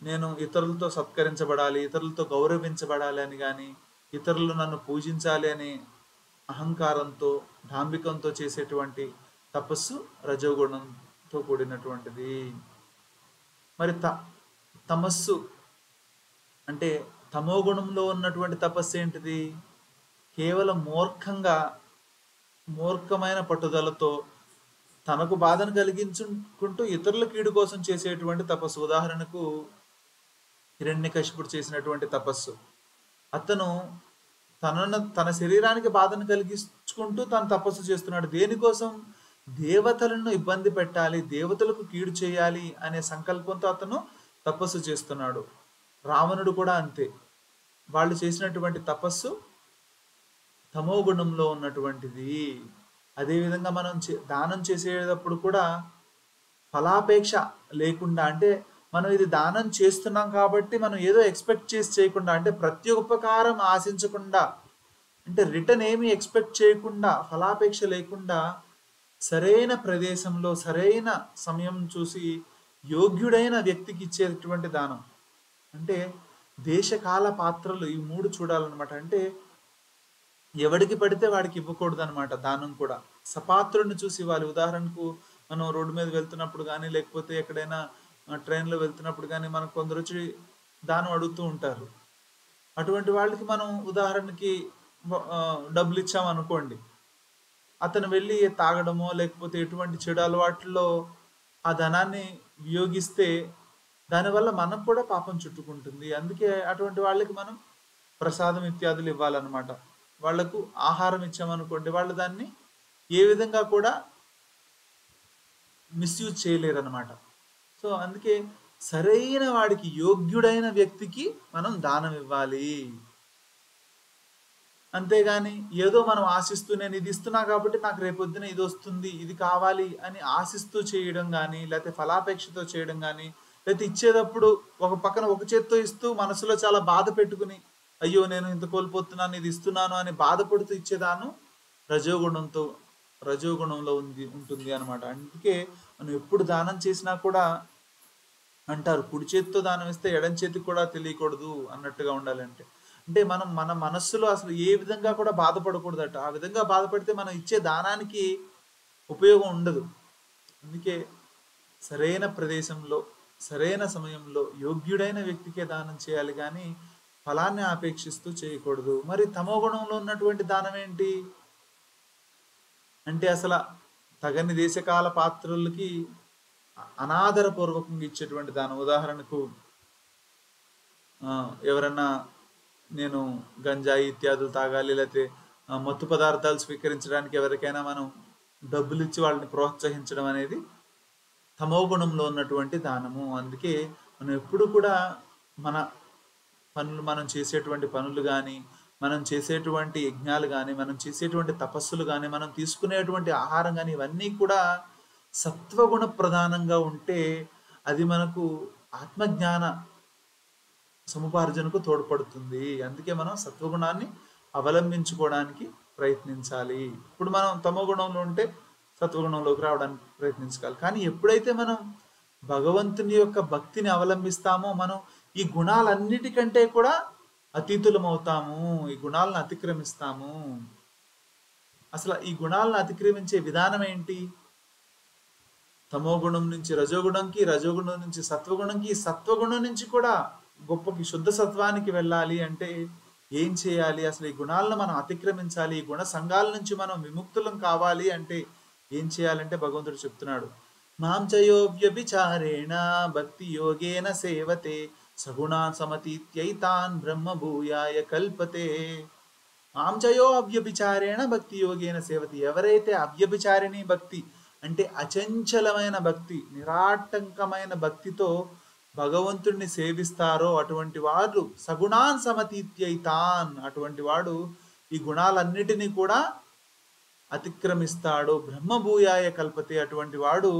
నేను ఇతరులతో సత్కరించబడాలి, ఇతరులతో గౌరవించబడాలి అని కానీ, ఇతరులు నన్ను పూజించాలి అనే అహంకారంతో, డాంబికంతో చేసేటువంటి తపస్సు రజోగుణంతో కూడినటువంటిది. మరి తమస్సు అంటే తమో గుణంలో ఉన్నటువంటి తపస్సు ఏంటిది? కేవలం మూర్ఖమైన పట్టుదలతో తనకు బాధను కలిగించుకుంటూ ఇతరుల కీడు కోసం చేసేటువంటి తపస్సు. ఉదాహరణకు హిరణ్యకశిపుడు చేసినటువంటి తపస్సు. అతను తన శరీరానికి బాధను కలిగించుకుంటూ తను తపస్సు చేస్తున్నాడు. దేనికోసం? దేవతలను ఇబ్బంది పెట్టాలి, దేవతలకు కీడు చేయాలి అనే సంకల్పంతో అతను తపస్సు చేస్తున్నాడు. రావణుడు కూడా అంతే. వాళ్ళు చేసినటువంటి తపస్సు తమో గుణంలో ఉన్నటువంటిది. అదేవిధంగా మనం దానం చేసేటప్పుడు కూడా ఫలాపేక్ష లేకుండా, అంటే మనం ఇది దానం చేస్తున్నాం కాబట్టి మనం ఏదో ఎక్స్పెక్ట్ చేసి చేయకుండా, అంటే ప్రత్యుపకారం ఆశించకుండా, అంటే రిటర్న్ ఏమి ఎక్స్పెక్ట్ చేయకుండా, ఫలాపేక్ష లేకుండా సరైన ప్రదేశంలో సరైన సమయం చూసి యోగ్యుడైన వ్యక్తికి ఇచ్చేటువంటి దానం. అంటే దేశకాల పాత్రలు ఈ మూడు చూడాలన్నమాట. అంటే ఎవడికి పడితే వాడికి ఇవ్వకూడదు అనమాట. దానం కూడా సపాత్రుడిని చూసి ఇవ్వాలి. ఉదాహరణకు మనం రోడ్డు మీద వెళ్తున్నప్పుడు కానీ, లేకపోతే ఎక్కడైనా ట్రైన్లో వెళ్తున్నప్పుడు కానీ మనకు కొందరు వచ్చి దానం అడుగుతూ ఉంటారు. అటువంటి వాళ్ళకి మనం ఉదాహరణకి డబ్బులు ఇచ్చామనుకోండి, అతను వెళ్ళి తాగడమో లేకపోతే ఎటువంటి చెడు అలవాట్లలో ఆ ధనాన్ని వినియోగిస్తే దానివల్ల మనకు కూడా పాపం చుట్టుకుంటుంది. అందుకే అటువంటి వాళ్ళకి మనం ప్రసాదం ఇత్యాదులు ఇవ్వాలన్నమాట. వాళ్లకు ఆహారం ఇచ్చామనుకోండి, వాళ్ళు దాన్ని ఏ విధంగా కూడా మిస్యూజ్ చేయలేరు అనమాట. సో అందుకే సరైన వాడికి, యోగ్యుడైన వ్యక్తికి మనం దానం ఇవ్వాలి. అంతేగాని ఏదో మనం ఆశిస్తూ నేను ఇది ఇస్తున్నా కాబట్టి నాకు రేపొద్దున ఇది వస్తుంది, ఇది కావాలి అని ఆశిస్తూ చేయడం కానీ, లేకపోతే ఫలాపేక్షతో చేయడం కానీ, లేకపోతే ఇచ్చేటప్పుడు ఒక పక్కన ఒక చేత్తో ఇస్తూ మనసులో చాలా బాధ పెట్టుకుని అయ్యో నేను ఇంత కోల్పోతున్నాను, ఇది ఇస్తున్నాను అని బాధపడుతూ ఇచ్చేదాను రజోగుణంలో ఉంటుంది అనమాట. అందుకే మనం ఎప్పుడు దానం చేసినా కూడా అంటారు, కుడి చేతితో దానం ఇస్తే ఎడం చేతికి కూడా తెలియకూడదు అన్నట్టుగా ఉండాలంటే. అంటే మనం మన మనస్సులో అసలు ఏ విధంగా కూడా బాధపడకూడదట. ఆ విధంగా బాధపడితే మనం ఇచ్చే దానానికి ఉపయోగం ఉండదు. అందుకే సరైన ప్రదేశంలో సరైన సమయంలో యోగ్యుడైన వ్యక్తికే దానం చేయాలి, కానీ ఫలాన్ని ఆపేక్షిస్తూ చేయకూడదు. మరి తమో గుణంలో ఉన్నటువంటి దానం ఏంటి అంటే అసలు తగని దేశకాల పాత్రలకి అనాదరపూర్వకంగా ఇచ్చేటువంటి దానం. ఉదాహరణకు ఎవరన్నా నేను గంజాయి ఇత్యాదులు తాగాలి, లేకపోతే మత్తు పదార్థాలు స్వీకరించడానికి ఎవరికైనా మనం డబ్బులు ఇచ్చి వాళ్ళని ప్రోత్సహించడం అనేది తమో గుణంలో ఉన్నటువంటి దానము. అందుకే మనం ఎప్పుడు కూడా మన మనం చేసేటువంటి పనులు కానీ, మనం చేసేటువంటి యజ్ఞాలు కానీ, మనం చేసేటువంటి తపస్సులు కానీ, మనం తీసుకునేటువంటి ఆహారం కానీ, ఇవన్నీ కూడా సత్వగుణ ప్రధానంగా ఉంటే అది మనకు ఆత్మజ్ఞాన సముపార్జనకు తోడ్పడుతుంది. అందుకే మనం సత్వగుణాన్ని అవలంబించుకోవడానికి ప్రయత్నించాలి. ఇప్పుడు మనం తమో గుణంలో ఉంటే సత్వగుణంలోకి రావడానికి ప్రయత్నించాలి. కానీ ఎప్పుడైతే మనం భగవంతుని యొక్క భక్తిని అవలంబిస్తామో మనం ఈ గుణాలన్నిటికంటే కూడా అతీతులం అవుతాము, ఈ గుణాలను అతిక్రమిస్తాము. అసలు ఈ గుణాలను అతిక్రమించే విధానం ఏంటి? తమో గుణం నుంచి రజోగుణంకి, రజోగుణం నుంచి సత్వగుణంకి, సత్వగుణం నుంచి కూడా గొప్పకి శుద్ధ సత్వానికి వెళ్ళాలి అంటే ఏం చేయాలి? అసలు ఈ గుణాలను మనం అతిక్రమించాలి, ఈ గుణ సంఘాల నుంచి మనం విముక్తులం కావాలి అంటే ఏం చేయాలంటే భగవంతుడు చెప్తున్నాడు, మాంచయో వ్యభిచారేణ భక్తి యోగేన సేవతే సగుణాన్ సమతీత్యైతాన్ బ్రహ్మ భూయాయ కల్పతే. మాంచయో అవ్యభిచారేణ భక్తి యోగేన సేవతి. ఎవరైతే అవ్యభిచారిణి భక్తి అంటే అచంచలమైన భక్తి, నిరాటంకమైన భక్తితో భగవంతుడిని సేవిస్తారో అటువంటి వాడు సగుణాన్ సమతీత్యైతాన్, అటువంటి వాడు ఈ గుణాలన్నిటినీ కూడా అతిక్రమిస్తాడు. బ్రహ్మభూయాయ కల్పతే, అటువంటి వాడు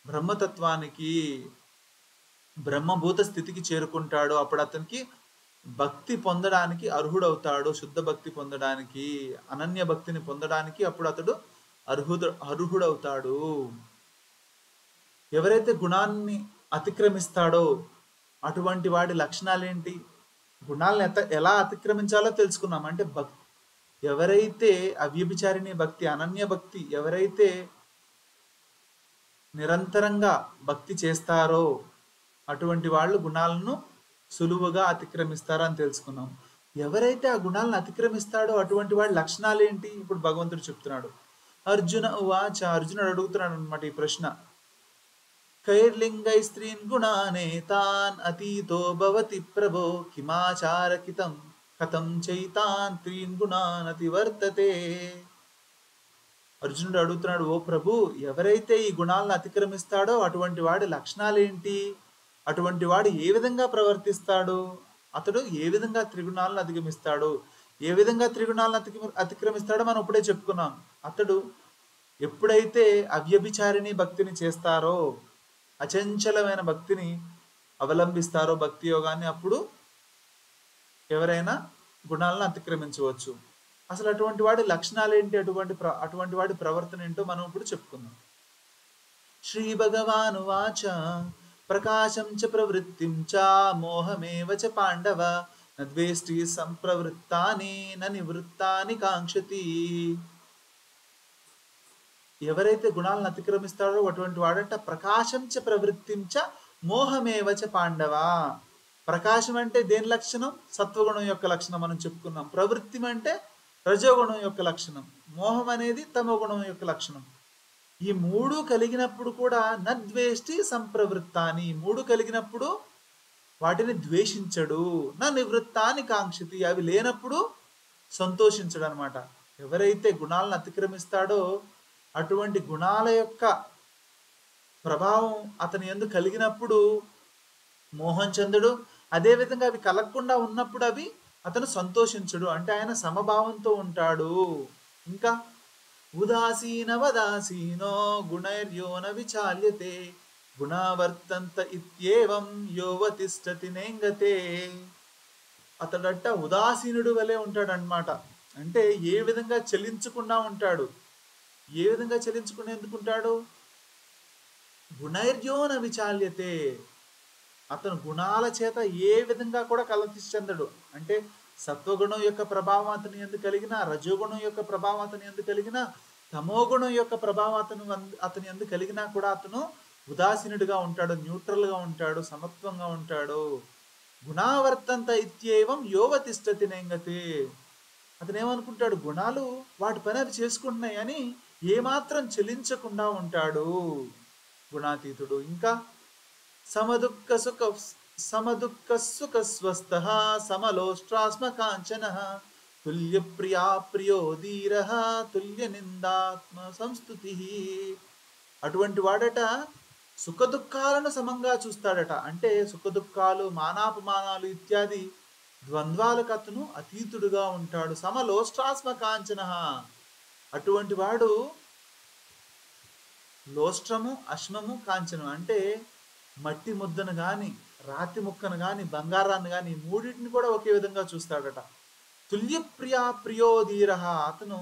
బ్రహ్మతత్వానికి బ్రహ్మభూత స్థితికి చేరుకుంటాడు. అప్పుడు అతనికి భక్తి పొందడానికి అర్హుడవుతాడు, శుద్ధ భక్తి పొందడానికి, అనన్య భక్తిని పొందడానికి అప్పుడు అతడు అర్హుడవుతాడు. ఎవరైతే గుణాన్ని అతిక్రమిస్తాడో అటువంటి వాడి లక్షణాలేంటి? గుణాలను ఎలా అతిక్రమించాలో తెలుసుకున్నాం. అంటే ఎవరైతే అవ్యభిచారిణి భక్తి, అనన్య భక్తి, ఎవరైతే నిరంతరంగా భక్తి చేస్తారో అటువంటి వాళ్ళు గుణాలను సులువుగా అతిక్రమిస్తారో అని తెలుసుకున్నాం. ఎవరైతే ఆ గుణాలను అతిక్రమిస్తాడో అటువంటి వాడి లక్షణాలు ఏంటి? ఇప్పుడు భగవంతుడు చెప్తున్నాడు. అర్జున ఉవాచ, అర్జునుడు అడుగుతున్నాడు అనమాట ఈ ప్రశ్న. కైర్లింగై స్త్రీన్ గుణానేతాన్ అతీతో భవతి ప్రభో కిమాచారకితం కథం చైతాన్ త్రీన్ గుణాన్ అతివర్తతే. అర్జునుడు అడుగుతున్నాడు, ఓ ప్రభు, ఎవరైతే ఈ గుణాలను అతిక్రమిస్తాడో అటువంటి వాడి లక్షణాలు ఏంటి? అటువంటి వాడు ఏ విధంగా ప్రవర్తిస్తాడు? అతడు ఏ విధంగా త్రిగుణాలను అధిగమిస్తాడు? ఏ విధంగా త్రిగుణాలను అతిక్రమిస్తాడో మనం ఇప్పుడే చెప్పుకున్నాం. అతడు ఎప్పుడైతే అవ్యభిచారిణి భక్తిని చేస్తారో, అచంచలమైన భక్తిని అవలంబిస్తారో, భక్తి యోగాన్ని, అప్పుడు ఎవరైనా గుణాలను అతిక్రమించవచ్చు. అసలు అటువంటి వాడి లక్షణాలు ఏంటి? అటువంటి వాడి ప్రవర్తన ఏంటో మనం ఇప్పుడు చెప్పుకుందాం. శ్రీ భగవాను వాచ ప్రకాశం చ ప్రవృత్తిం చ మోహమేవ చ పాండవ నద్వేష్టి సంప్రవృత్తాని నివృత్తాని కాంక్షతి. ఎవరైతే గుణాలను అతిక్రమిస్తాడో అటువంటి వాడంట ప్రకాశం చ ప్రవృత్తిం చ మోహమేవ చ పాండవ. ప్రకాశం అంటే దేని లక్షణం? సత్వగుణం యొక్క లక్షణం మనం చెప్పుకున్నాం. ప్రవృత్తి అంటే రజోగుణం యొక్క లక్షణం. మోహం అనేది తమో గుణం యొక్క లక్షణం. ఈ మూడు కలిగినప్పుడు కూడా నద్వేష్టి సంప్రవృత్తాని, మూడు కలిగినప్పుడు వాటిని ద్వేషించడు. నివృత్తాని కాంక్షతి, అవి లేనప్పుడు సంతోషించడు అనమాట. ఎవరైతే గుణాలను అతిక్రమిస్తాడో అటువంటి గుణాల యొక్క ప్రభావం అతని యందు కలిగినప్పుడు మోహం చెందడు. అదేవిధంగా అవి కలగకుండా ఉన్నప్పుడు అవి అతను సంతోషించడు, అంటే ఆయన సమభావంతో ఉంటాడు. ఇంకా ఉదాసీనవదాసీనో గుణైర్యోన విచాల్యతే గుణావర్తంత ఇత్యేవం యోవతిష్టతి నేంగతే. అతడట ఉదాసీనుడు వలె ఉంటాడు అన్నమాట. అంటే ఏ విధంగా చెల్లించకుండా ఉంటాడు. ఏ విధంగా చెల్లించకుండా ఎందుకుంటాడు? గుణైర్యోన విచాల్యతే, అతను గుణాల చేత ఏ విధంగా కూడా కలతి చెందడు. అంటే సత్వగుణం యొక్క ప్రభావం అతని ఎందుకు కలిగినా, రజోగుణం యొక్క ప్రభావం అతని ఎందుకు కలిగినా, తమోగుణం యొక్క ప్రభావం అతని ఎందుకు కలిగినా కూడా అతను ఉదాసీనుడిగా ఉంటాడు, న్యూట్రల్గా ఉంటాడు, సమత్వంగా ఉంటాడు. గుణావర్తంత ఇత్యేవం యోవతిష్టతి నేంగతే. అతను ఏమనుకుంటాడు? గుణాలు వాటి పని అవి చేసుకుంటున్నాయి అని ఏమాత్రం చెల్లించకుండా ఉంటాడు. గుణాతీతుడు. ఇంకా సమదుఃఖ సుఖ సమదుఃఖ సుఖ స్వస్థ సమలోష్ట్రాస్మ కాంచన తుల్య ప్రియా ప్రియో ధీర తుల్య నిందాత్మ సంస్తుతి. అటువంటి వాడట సుఖ దుఃఖాలను సమంగా చూస్తాడట. అంటే సుఖ దుఃఖాలు, మానాపమానాలు ఇత్యాది ద్వంద్వాలకు అతను అతీతుడుగా ఉంటాడు. సమలోష్ట్రాస్మ కాంచన, అటువంటి వాడు లోష్ట్రము, అశ్మము, కాంచనం అంటే మట్టి ముద్దను గాని, రాతి ముక్కను గాని, బంగారాన్ని గాని మూడింటిని కూడా ఒకే విధంగా చూస్తాడట. తుల్య ప్రియా ప్రియోధీర, అతను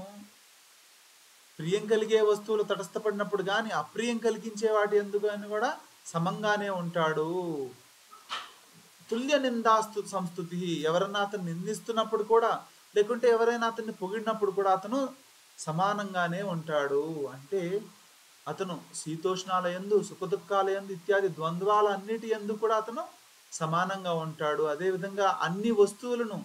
ప్రియం కలిగే వస్తువులు తటస్థపడినప్పుడు కానీ అప్రియం కలిగించే వాటి ఎందుకు అని కూడా సమంగానే ఉంటాడు. తుల్య నిందాస్తు సంస్థుతి, ఎవరన్నా అతను నిందిస్తున్నప్పుడు కూడా, లేకుంటే ఎవరైనా అతన్ని పొగిడినప్పుడు కూడా అతను సమానంగానే ఉంటాడు. అంటే అతను శీతోష్ణాల యందు, సుఖదుఖాల యందు ఇత్యాది ద్వంద్వాల అన్నిటి యందు కూడా అతను సమానంగా ఉంటాడు. అదేవిధంగా అన్ని వస్తువులను,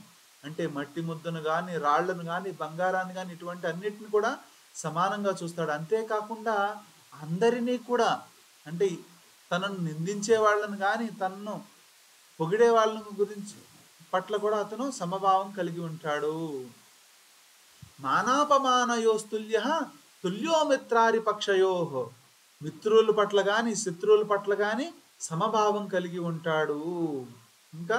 అంటే మట్టి ముద్దను కానీ, రాళ్లను కానీ, బంగారాన్ని కానీ ఇటువంటి అన్నిటిని కూడా సమానంగా చూస్తాడు. అంతేకాకుండా అందరినీ కూడా, అంటే తనను నిందించే వాళ్ళని కానీ, తనను పొగిడే వాళ్ళని గురించి పట్ల కూడా అతను సమభావం కలిగి ఉంటాడు. మానాపమానయోస్తుల్య తుల్యో మిత్రారి పక్షయో, మిత్రుల పట్ల కానీ శత్రువుల పట్ల కానీ సమభావం కలిగి ఉంటాడు. ఇంకా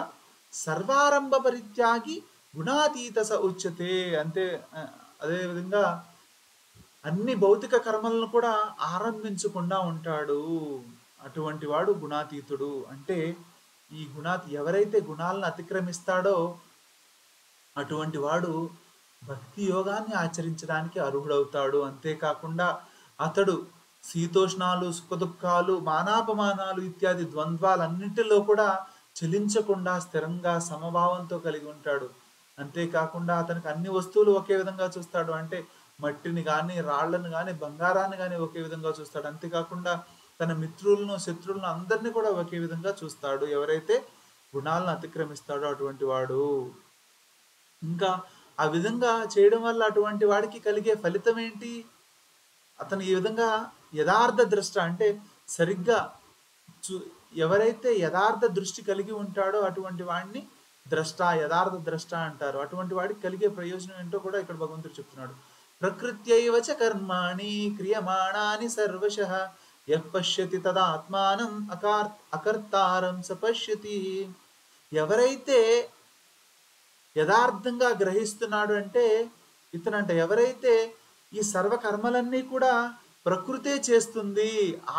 సర్వారంభ పరిత్యాగి గుణాతీత స ఉచ్యతే, అంటే అదేవిధంగా అన్ని భౌతిక కర్మలను కూడా ఆరంభించకుండా ఉంటాడు. అటువంటి వాడు గుణాతీతుడు. అంటే ఈ ఎవరైతే గుణాలను అతిక్రమిస్తాడో అటువంటి వాడు భక్తి యోగాన్ని ఆచరించడానికి అర్హుడవుతాడు. అంతేకాకుండా అతడు శీతోష్ణాలు, సుఖదుఖాలు, మానాపమానాలు ఇత్యాది ద్వంద్వాలన్నింటిలో కూడా చలించకుండా స్థిరంగా సమభావంతో కలిగి ఉంటాడు. అంతేకాకుండా అతనికి అన్ని వస్తువులు ఒకే విధంగా చూస్తాడు. అంటే మట్టిని కానీ, రాళ్లను కానీ, బంగారాన్ని కానీ ఒకే విధంగా చూస్తాడు. అంతేకాకుండా తన మిత్రులను, శత్రువులను అందరినీ కూడా ఒకే విధంగా చూస్తాడు ఎవరైతే గుణాలను అతిక్రమిస్తాడో అటువంటి వాడు. ఇంకా ఆ విధంగా చేయడం వల్ల అటువంటి వాడికి కలిగే ఫలితం ఏంటి? అతను ఈ విధంగా యథార్థ దృష్ట, అంటే సరిగ్గా ఎవరైతే యథార్థ దృష్టి కలిగి ఉంటాడో అటువంటి వాడిని ద్రష్ట, యథార్థ ద్రష్ట అంటారు. అటువంటి వాడికి కలిగే ప్రయోజనం ఏంటో కూడా ఇక్కడ భగవంతుడు చెప్తున్నాడు. ప్రకృత్యైవ చ కర్మాణి క్రియమాణాని సర్వశః యః పశ్యతి తదాత్మానం అకర్తారం స పశ్యతి. ఎవరైతే యథార్థంగా గ్రహిస్తున్నాడు అంటే ఇతనంట ఎవరైతే ఈ సర్వకర్మలన్నీ కూడా ప్రకృతే చేస్తుంది,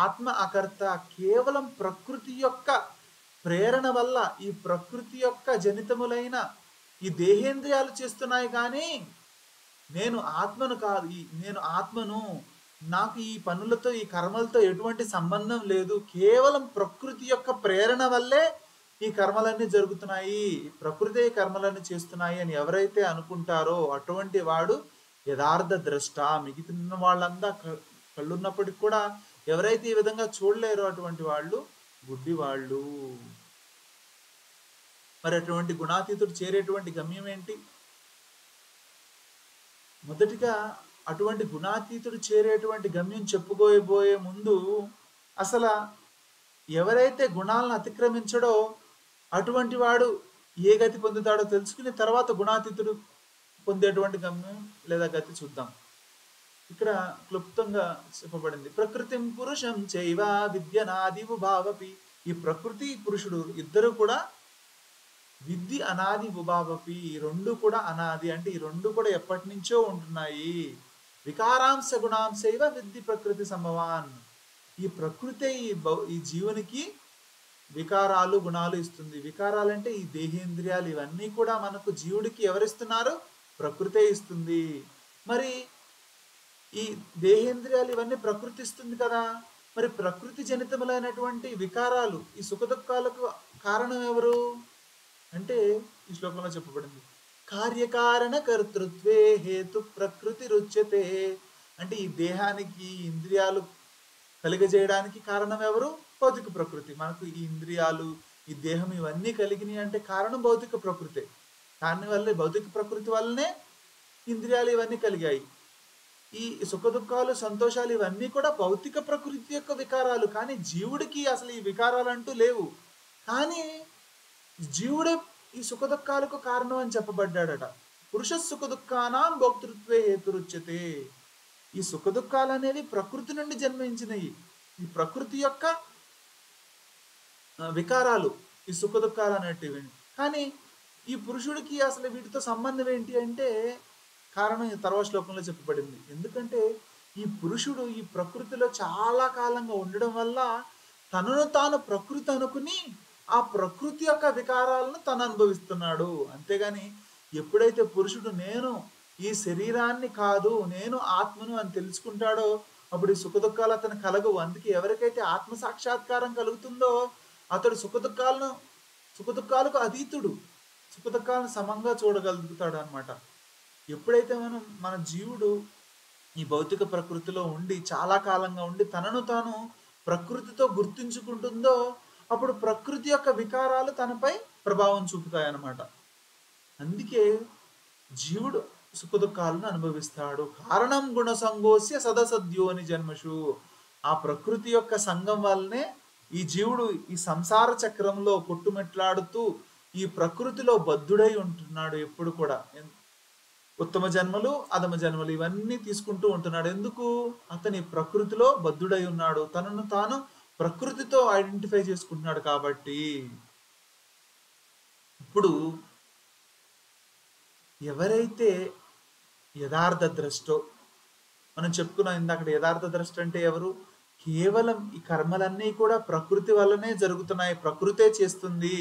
ఆత్మ అకర్త, కేవలం ప్రకృతి యొక్క ప్రేరణ వల్ల, ఈ ప్రకృతి యొక్క జనితములైన ఈ దేహేంద్రియాలు చేస్తున్నాయి. కానీ నేను ఆత్మను కాదు, నేను ఆత్మను, నాకు ఈ పనులతో, ఈ కర్మలతో ఎటువంటి సంబంధం లేదు, కేవలం ప్రకృతి యొక్క ప్రేరణ వల్లే ఈ కర్మలన్నీ జరుగుతున్నాయి, ప్రకృతి కర్మలన్నీ చేస్తున్నాయి అని ఎవరైతే అనుకుంటారో అటువంటి వాడు యథార్థ ద్రష్ట. మిగిలిన వాళ్ళంతా కళ్ళున్నప్పటికి కూడా ఎవరైతే ఈ విధంగా చూడలేరో అటువంటి వాళ్ళు గుడ్డి వాళ్ళు. మరి అటువంటి గుణాతీతుడు చేరేటువంటి గమ్యం ఏంటి? మొదటిగా అటువంటి గుణాతీతుడు చేరేటువంటి గమ్యం చెప్పుకోబోయే ముందు అసలు ఎవరైతే గుణాలను అతిక్రమించడో అటువంటి వాడు ఏ గతి పొందుతాడో తెలుసుకుని తర్వాత గుణాతీతుడు పొందేటువంటి గమ్యం లేదా గతి చూద్దాం. ఇక్కడ క్లుప్తంగా చెప్పబడింది. ప్రకృతిం పురుషం చైవ విద్యనాదివు భావపి. ఈ ప్రకృతి పురుషుడు ఇద్దరు కూడా విద్య అనాది ఉభావపి, ఈ రెండు కూడా అనాది, అంటే ఈ రెండు కూడా ఎప్పటి నుంచో ఉంటున్నాయి. వికారాంశ గుణాంశైవ విద్య ప్రకృతి సంభవాన్. ఈ ప్రకృతి ఈ జీవునికి వికారాలు గుణాలు ఇస్తుంది. వికారాలంటే ఈ దేహేంద్రియాలు, ఇవన్నీ కూడా మనకు జీవుడికి ఎవరిస్తున్నారు? ప్రకృతే ఇస్తుంది. మరి ఈ దేహేంద్రియాలు ఇవన్నీ ప్రకృతి ఇస్తుంది కదా, మరి ప్రకృతి జనితములైనటువంటి వికారాలు, ఈ సుఖ దుఃఖాలకు కారణం ఎవరు అంటే ఈ శ్లోకంలో చెప్పబడింది. కార్యకారణ కర్తృత్వే హేతు ప్రకృతి రుచ్యతే. అంటే ఈ దేహానికి ఇంద్రియాలు కలిగజేయడానికి కారణం ఎవరు? భౌతిక ప్రకృతి. మనకు ఈ ఇంద్రియాలు, ఈ దేహం ఇవన్నీ కలిగినాయి అంటే కారణం భౌతిక ప్రకృతే. దాని వల్లే, భౌతిక ప్రకృతి వల్లనే ఇంద్రియాలు ఇవన్నీ కలిగాయి. ఈ సుఖదుఖాలు సంతోషాలు ఇవన్నీ కూడా భౌతిక ప్రకృతి యొక్క వికారాలు, కానీ జీవుడికి అసలు ఈ వికారాలు అంటూ లేవు. కానీ జీవుడే ఈ సుఖదుఖాలకు కారణం అని చెప్పబడ్డాడట. పురుష సుఖదుఖానాం భోక్తృత్వే హేతురుచ్యతే. ఈ సుఖదుఖాలు అనేవి ప్రకృతి నుండి జన్మించినవి. ఈ ప్రకృతి యొక్క వికారాలు ఈ సుఖదుఖాలు అనేటివి. కానీ ఈ పురుషుడికి అసలు వీటితో సంబంధం ఏంటి అంటే కారణం తర్వాత శ్లోకంలో చెప్పబడింది. ఎందుకంటే ఈ పురుషుడు ఈ ప్రకృతిలో చాలా కాలంగా ఉండడం వల్ల తనను తాను ప్రకృతి అనుకుని ఆ ప్రకృతి యొక్క వికారాలను తను అనుభవిస్తున్నాడు. అంతేగాని ఎప్పుడైతే పురుషుడు నేను ఈ శరీరాన్ని కాదు, నేను ఆత్మను అని తెలుసుకుంటాడో అప్పుడు ఈ సుఖదుఖాలు అతను కలగవు. అందుకే ఎవరికైతే ఆత్మ సాక్షాత్కారం కలుగుతుందో అతడు సుఖదుఖాలకు అతీతుడు, సుఖదుఖాలను సమంగా చూడగలుగుతాడు అనమాట. ఎప్పుడైతే మన జీవుడు ఈ భౌతిక ప్రకృతిలో ఉండి చాలా కాలంగా ఉండి తనను తాను ప్రకృతితో గుర్తించుకుంటుందో అప్పుడు ప్రకృతి యొక్క వికారాలు తనపై ప్రభావం చూపుతాయన్నమాట. అందుకే జీవుడు సుఖదుఖాలను అనుభవిస్తాడు. కారణం గుణ సంగోస్య సదసద్యో అని జన్మషు. ఆ ప్రకృతి యొక్క సంఘం వల్లనే ఈ జీవుడు ఈ సంసార చక్రంలో కొట్టుమెట్లాడుతూ ఈ ప్రకృతిలో బద్ధుడై ఉంటున్నాడు. ఎప్పుడు కూడా ఉత్తమ జన్మలు అధమ జన్మలు ఇవన్నీ తీసుకుంటూ ఉంటున్నాడు. ఎందుకు? అతని ప్రకృతిలో బద్ధుడై ఉన్నాడు, తనను తాను ప్రకృతితో ఐడెంటిఫై చేసుకుంటున్నాడు. కాబట్టి ఇప్పుడు ఎవరైతే యథార్థ ద్రష్టో, మనం చెప్పుకున్నాం ఇందాక, యథార్థ ద్రష్ట అంటే ఎవరు? కేవలం ఈ కర్మలన్నీ కూడా ప్రకృతి వల్లనే జరుగుతున్నాయి, ప్రకృతే చేస్తుంది,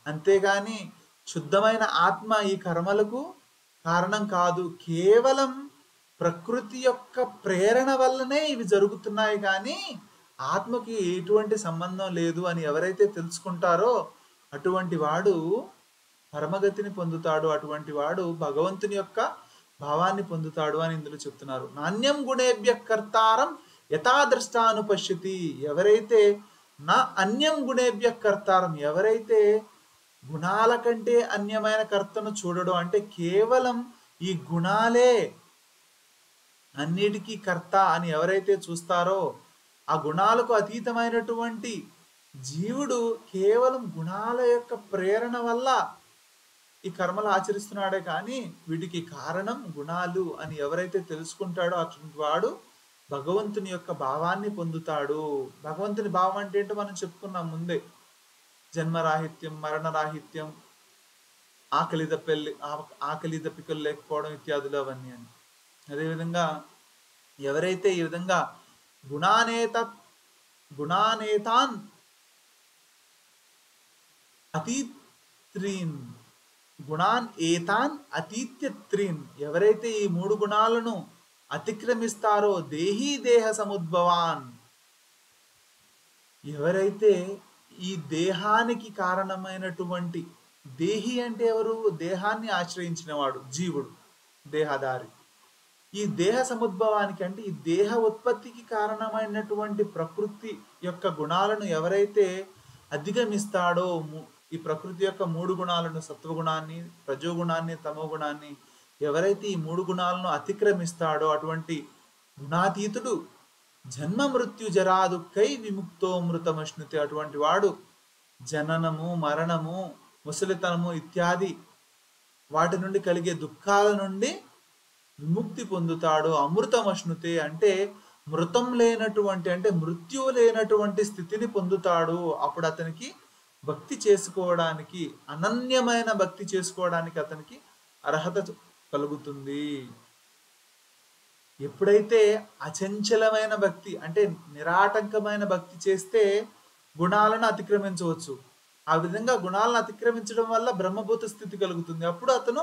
అంతేగాని శుద్ధమైన ఆత్మ ఈ కర్మలకు కారణం కాదు, కేవలం ప్రకృతి యొక్క ప్రేరణ వల్లనే ఇవి జరుగుతున్నాయి కానీ ఆత్మకి ఎటువంటి సంబంధం లేదు అని ఎవరైతే తెలుసుకుంటారో అటువంటి వాడు పరమగతిని పొందుతాడు, అటువంటి వాడు భగవంతుని యొక్క భావాన్ని పొందుతాడు అని ఇందులో చెప్తున్నారు. నాణ్యం గుణేభ్య కర్తారం యథాదృష్టానుపశ్యతి. ఎవరైతే నా అన్యం గుణేభ్య కర్తారం, ఎవరైతే గుణాల కంటే అన్యమైన కర్తను చూడడం, అంటే కేవలం ఈ గుణాలే అన్నిటికీ కర్త అని ఎవరైతే చూస్తారో ఆ గుణాలకు అతీతమైనటువంటి జీవుడు కేవలం గుణాల యొక్క ప్రేరణ వల్ల ఈ కర్మలు ఆచరిస్తున్నాడే కానీ వీటికి కారణం గుణాలు అని ఎవరైతే తెలుసుకుంటాడో అటువంటి వాడు భగవంతుని యొక్క భావాన్ని పొందుతాడు. భగవంతుని భావం అంటే ఏంటో మనం చెప్పుకున్నాం ముందే. జన్మరాహిత్యం, మరణరాహిత్యం, ఆకలి దప్పికలు లేకపోవడం ఇత్యాదులు అవన్నీ అని. అదేవిధంగా ఎవరైతే ఈ విధంగా గుణానేతాన్ అతీత్రీన్ గుణాన్ ఏతాన్ అతీత్య త్రీన్, ఎవరైతే ఈ మూడు గుణాలను అతిక్రమిస్తారో దేహీ దేహ సముద్భవాన్, ఎవరైతే ఈ దేహానికి కారణమైనటువంటి, దేహి అంటే ఎవరు? దేహాన్ని ఆశ్రయించిన వాడు, జీవుడు, దేహదారి. ఈ దేహ సముద్భవానికి అంటే ఈ దేహ ఉత్పత్తికి కారణమైనటువంటి ప్రకృతి యొక్క గుణాలను ఎవరైతే అధిగమిస్తాడో, ఈ ప్రకృతి యొక్క మూడు గుణాలను, సత్వగుణాన్ని, రజోగుణాన్ని, తమోగుణాన్ని ఎవరైతే ఈ మూడు గుణాలను అతిక్రమిస్తాడో అటువంటి గుణాతీతుడు జన్మ మృత్యు జరా దుఃఖై విముక్తో మృతమశ్నుతి. అటువంటి వాడు జననము, మరణము, ముసలితనము ఇత్యాది వాటి నుండి కలిగే దుఃఖాల నుండి విముక్తి పొందుతాడు. అమృతమశ్నుతే అంటే మృతం లేనటువంటి, అంటే మృత్యువు లేనటువంటి స్థితిని పొందుతాడు. అప్పుడు అతనికి భక్తి చేసుకోవడానికి, అనన్యమైన భక్తి చేసుకోవడానికి అతనికి అర్హత కలుగుతుంది. ఎప్పుడైతే అచంచలమైన భక్తి అంటే నిరాటంకమైన భక్తి చేస్తే గుణాలను అతిక్రమించవచ్చు. ఆ విధంగా గుణాలను అతిక్రమించడం వల్ల బ్రహ్మభూత స్థితి కలుగుతుంది. అప్పుడు అతను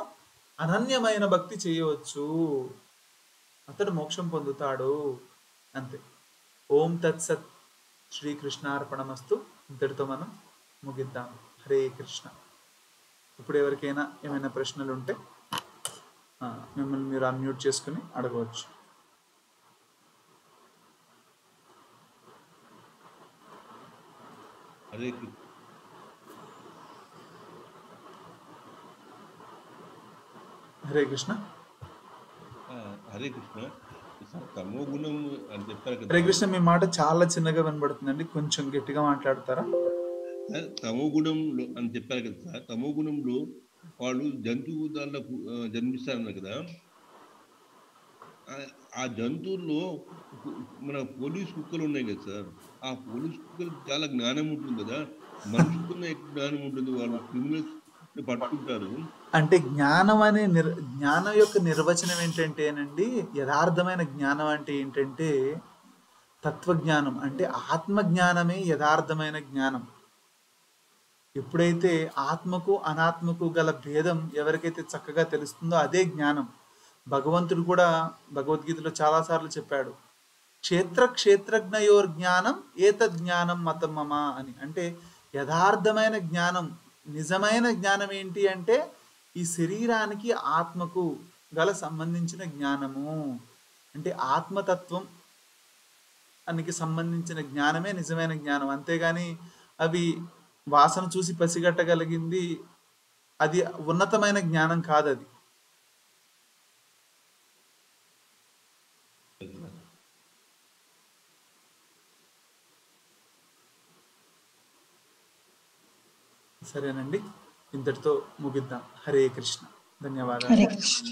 అనన్యమైన భక్తి చేయవచ్చు, అతడు మోక్షం పొందుతాడు. అంతే. ఓం తత్సత్. శ్రీకృష్ణార్పణమస్తు. ఇంతటితో మనం ముగిద్దాం. హరే కృష్ణ. ఇప్పుడు ఎవరికైనా ఏమైనా ప్రశ్నలు ఉంటే మిమ్మల్ని మీరు అన్మ్యూట్ చేసుకుని అడగవచ్చు. హరే కృష్ణ. హరే కృష్ణ. సార్ తమో గుణం అని చెప్పారు కదా హరే సార్. కృష్ణ, మీ మాట చాలా చిన్నగా వినబడుతుందండి, కొంచెం గట్టిగా మాట్లాడతారా? సార్ తమో గుణంలో అని చెప్పారు కదా సార్. తమో గుణంలో వాళ్ళు జంతువు దాంట్లో జన్మిస్తారన్నారు కదా. ఆ జంతువుల్లో కు- మన పోలీస్ కుక్కలు ఉన్నాయి కదా సార్. ఆ పోలీస్ కుక్కలకి చాలా జ్ఞానం ఉంటుంది కదా. మనుషులకన్నా ఎక్కువ జ్ఞానం ఉంటుంది. వాళ్ళు క్రిమినల్స్ పట్టుకుంటారు. అంటే జ్ఞానం అనే జ్ఞానం యొక్క నిర్వచనం ఏంటంటేనండి, యథార్థమైన జ్ఞానం అంటే ఏంటంటే తత్వజ్ఞానం, అంటే ఆత్మజ్ఞానమే యథార్థమైన జ్ఞానం. ఎప్పుడైతే ఆత్మకు అనాత్మకు గల భేదం ఎవరికైతే చక్కగా తెలుస్తుందో అదే జ్ఞానం. భగవంతుడు కూడా భగవద్గీతలో చాలాసార్లు చెప్పాడు, క్షేత్రజ్ఞయోర్ జ్ఞానం ఏతద్ జ్ఞానం మతం మమ అని. అంటే యథార్థమైన జ్ఞానం, నిజమైన జ్ఞానం ఏంటి అంటే ఈ శరీరానికి ఆత్మకు గల సంబంధించిన జ్ఞానము. అంటే ఆత్మతత్వం అనికి సంబంధించిన జ్ఞానమే నిజమైన జ్ఞానం. అంతేగాని అవి వాసన చూసి పసిగట్టగలిగింది అది ఉన్నతమైన జ్ఞానం కాదు అది. సరేనండి, ఇంతటితో ముగిద్దాం. హరే కృష్ణ, ధన్యవాదాలు. హరే కృష్ణ.